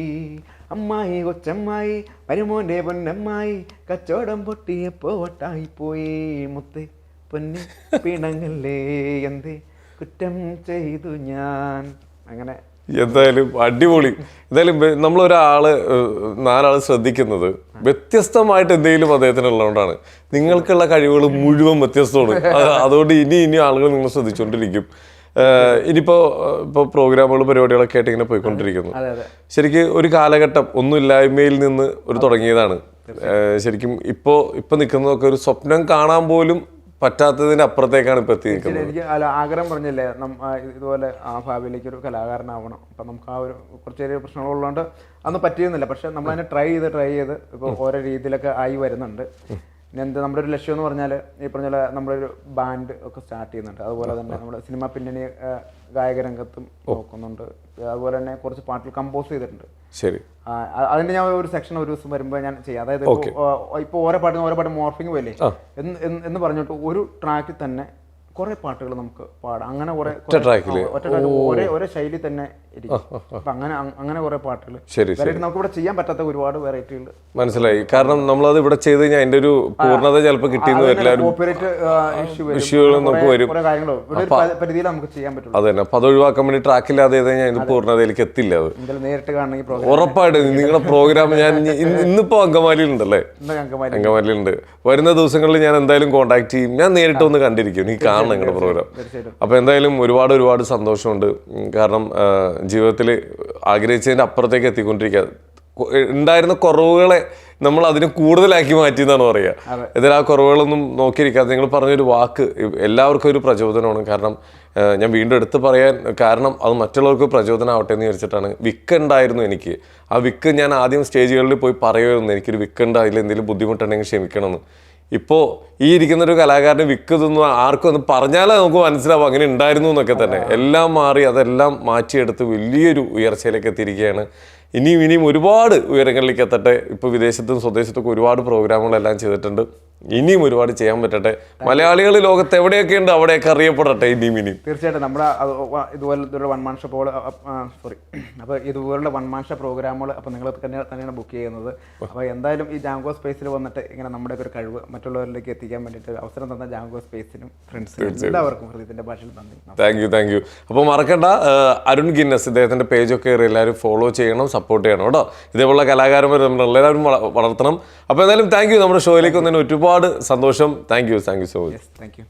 അമ്മായി കൊച്ചമ്മായി മരുമോനെ പൊന്നമ്മായി കച്ചവടം പൊട്ടിയപ്പോ വട്ടായി പോയി, മുത്തേ പൊന്നെ പിണങ്ങല്ലേ എന്തേ കുറ്റം ചെയ്തു ഞാൻ. അങ്ങനെ എന്തായാലും അടിപൊളി. എന്തായാലും നമ്മളൊരാള് 4 ആള് ശ്രദ്ധിക്കുന്നത് വ്യത്യസ്തമായിട്ട് എന്തെങ്കിലും അദ്ദേഹത്തിനുള്ളതുകൊണ്ടാണ്. നിങ്ങൾക്കുള്ള കഴിവുകൾ മുഴുവൻ വ്യത്യസ്തമാണ്. അതുകൊണ്ട് ഇനി ആളുകൾ നിങ്ങൾ ശ്രദ്ധിച്ചുകൊണ്ടിരിക്കും. ഇനിയിപ്പോൾ പ്രോഗ്രാമുകൾ പരിപാടികളൊക്കെ ആയിട്ട് ഇങ്ങനെ പോയിക്കൊണ്ടിരിക്കുന്നു. ശരിക്കും ഒരു കാലഘട്ടം ഒന്നുമില്ലായ്മയിൽ നിന്ന് തുടങ്ങിയതാണ്. ശരിക്കും ഇപ്പൊ നിൽക്കുന്നതൊക്കെ ഒരു സ്വപ്നം കാണാൻ പോലും പറ്റാത്തതിന് അപ്പുറത്തേക്കാണ് ഇപ്പൊ എത്തി നിൽക്കുന്നത്. എനിക്ക് ആഗ്രഹം പറഞ്ഞില്ലേ ഇതുപോലെ ആ ഭാവിയിലേക്ക് ഒരു കലാകാരനാവണം. അപ്പം നമുക്ക് ആ ഒരു കുറച്ച് ചെറിയ പ്രശ്നങ്ങളുള്ളതുകൊണ്ട് അതൊന്നും പറ്റിയിരുന്നില്ല. പക്ഷെ നമ്മളതിനെ ട്രൈ ചെയ്ത് ഇപ്പോൾ ഓരോ രീതിയിലൊക്കെ ആയി വരുന്നുണ്ട്. ഇനി എന്ത് നമ്മുടെ ഒരു ലക്ഷ്യം എന്ന് പറഞ്ഞാൽ ഈ പറഞ്ഞ പോലെ നമ്മളൊരു ബാൻഡ് ഒക്കെ സ്റ്റാർട്ട് ചെയ്യുന്നുണ്ട്. അതുപോലെ തന്നെ നമ്മുടെ സിനിമ പിന്നണി ഗായകരംഗത്തും നോക്കുന്നുണ്ട്. അതുപോലെ തന്നെ കുറച്ച് പാട്ടുകൾ കമ്പോസ് ചെയ്തിട്ടുണ്ട്. ശരി, അതിന്റെ ഞാൻ ഒരു സെക്ഷൻ ഒരു ദിവസം വരുമ്പോൾ ഞാൻ ചെയ്യാം. അതായത് ഇപ്പോൾ ഓരോ പാട്ട് മോർഫിംഗ് പോലെ എന്ന് പറഞ്ഞിട്ട് ഒരു ട്രാക്കിൽ തന്നെ കുറെ പാട്ടുകൾ നമുക്ക് പാടാം. അങ്ങനെ ഒറ്റ ട്രാക്കിൽ ഒരേ ശൈലി തന്നെ ഇരിക്കും. അപ്പൊ അങ്ങനെ കുറെ പാട്ടുകൾ നമുക്ക് ഇവിടെ ചെയ്യാൻ പറ്റാത്ത ഒരുപാട് വെറൈറ്റികൾ മനസ്സിലായി. കാരണം നമ്മളത് ഇവിടെ ചെയ്ത് കഴിഞ്ഞാൽ അതിന്റെ ഒരു പൂർണ്ണത ചിലപ്പോൾ കിട്ടിയെന്ന് വരില്ല. ഇഷ്യൂകൾ നമുക്ക് വരും. പരിധിയിൽ നമുക്ക് ചെയ്യാൻ പറ്റും. അത് തന്നെ. അപ്പൊ അത് ഒഴിവാക്കാൻ വേണ്ടി ട്രാക്കില്ലാതെ അതിന്റെ പൂർണ്ണതയിലേക്ക് എത്തില്ല. അത് നേരിട്ട് കാണണമെങ്കിൽ ഉറപ്പായിട്ട് നിങ്ങളുടെ പ്രോഗ്രാം ഞാൻ ഇന്നിപ്പോ അങ്കമാലിയിലുണ്ടല്ലേ? അങ്കമാലിയിലുണ്ട്. വരുന്ന ദിവസങ്ങളിൽ ഞാൻ എന്തായാലും കോൺടാക്ട് ചെയ്യും. ഞാൻ നേരിട്ട് ഒന്ന് കണ്ടിരിക്കും. നീ കാണണം നിങ്ങളുടെ പ്രോഗ്രാം. അപ്പൊ എന്തായാലും ഒരുപാട് സന്തോഷമുണ്ട്. കാരണം ജീവിതത്തിൽ ആഗ്രഹിച്ചതിന്റെ അപ്പുറത്തേക്ക് എത്തിക്കൊണ്ടിരിക്കുക. ഉണ്ടായിരുന്ന കുറവുകളെ നമ്മൾ അതിന് കൂടുതലാക്കി മാറ്റി എന്നാണ് പറയുക. ഇതിൽ ആ കുറവുകളൊന്നും നോക്കിയിരിക്കാതെ നിങ്ങൾ പറഞ്ഞൊരു വാക്ക് എല്ലാവർക്കും ഒരു പ്രചോദനമാണ്. കാരണം ഞാൻ വീണ്ടും എടുത്ത് പറയാൻ കാരണം അത് മറ്റുള്ളവർക്ക് പ്രചോദനമാവട്ടെ എന്ന് വിചാരിച്ചിട്ടാണ്. വിക്ക് ഉണ്ടായിരുന്നു എനിക്ക്. ആ വിക്ക് ഞാൻ ആദ്യം സ്റ്റേജുകളിൽ പോയി പറയുമായിരുന്നു, എനിക്കൊരു വിക്ക് ഉണ്ട്, അതിൽ എന്തെങ്കിലും ബുദ്ധിമുട്ടുണ്ടെങ്കിൽ ക്ഷമിക്കണമെന്ന്. ഇപ്പോൾ ഈ ഇരിക്കുന്നൊരു കലാകാരന് വിക്ക് ഇതൊന്നും ആർക്കും ഒന്ന് പറഞ്ഞാലേ നമുക്ക് മനസ്സിലാവും അങ്ങനെ ഉണ്ടായിരുന്നു എന്നൊക്കെ തന്നെ. എല്ലാം മാറി അതെല്ലാം മാറ്റിയെടുത്ത് വലിയൊരു ഉയർച്ചയിലേക്ക് എത്തിയിരിക്കുകയാണ്. ഇനിയും ഒരുപാട് ഉയരങ്ങളിലേക്ക് എത്തട്ടെ. ഇപ്പോൾ വിദേശത്തും സ്വദേശത്തൊക്കെ ഒരുപാട് പ്രോഗ്രാമുകളെല്ലാം ചെയ്തിട്ടുണ്ട്. ഇനിയും ഒരുപാട് ചെയ്യാൻ പറ്റട്ടെ. മലയാളികൾ ലോകത്ത് എവിടെയൊക്കെ ഉണ്ട് അവിടെയൊക്കെ അറിയപ്പെടട്ടെ. ഇനിയും തീർച്ചയായിട്ടും നമ്മുടെ ഇതുപോലുള്ള വൺ മാൻ ഷോപ്പുകൾ അപ്പോൾ ഇതുപോലുള്ള വൺ മാൻ ഷോ പ്രോഗ്രാമുകൾ അപ്പോൾ നിങ്ങൾ തന്നെയാണ് ബുക്ക് ചെയ്യുന്നത്. അപ്പോൾ എന്തായാലും ഈ ജാങ്കോ സ്പേസിൽ വന്നിട്ട് ഇങ്ങനെ നമ്മുടെ ഒരു കഴിവ് മറ്റുള്ളവരിലേക്ക് എത്തിക്കാൻ വേണ്ടിയിട്ട് അവസരം തന്ന ജാങ്കോ സ്പേസിനും ഫ്രണ്ട്സിനും എല്ലാവർക്കും ഹൃദയത്തിൻ്റെ ഭാഷയിൽ നന്ദി. Thank you. അപ്പോൾ മറക്കണ്ട, അരുൺ ഗിന്നസ് ഇദ്ദേഹത്തിൻ്റെ പേജൊക്കെ എല്ലാവരും ഫോളോ ചെയ്യണം, സപ്പോർട്ട് ചെയ്യണം കേട്ടോ. ഇതേപോലുള്ള കലാകാരന്മാർ നമ്മൾ എല്ലാവരും വളർത്തണം. അപ്പോൾ എന്തായാലും താങ്ക് യു. നമ്മുടെ ഷോയിലേക്ക് വന്നതിന് ഒരുപാട് സന്തോഷം. Thank you so much. Thank you.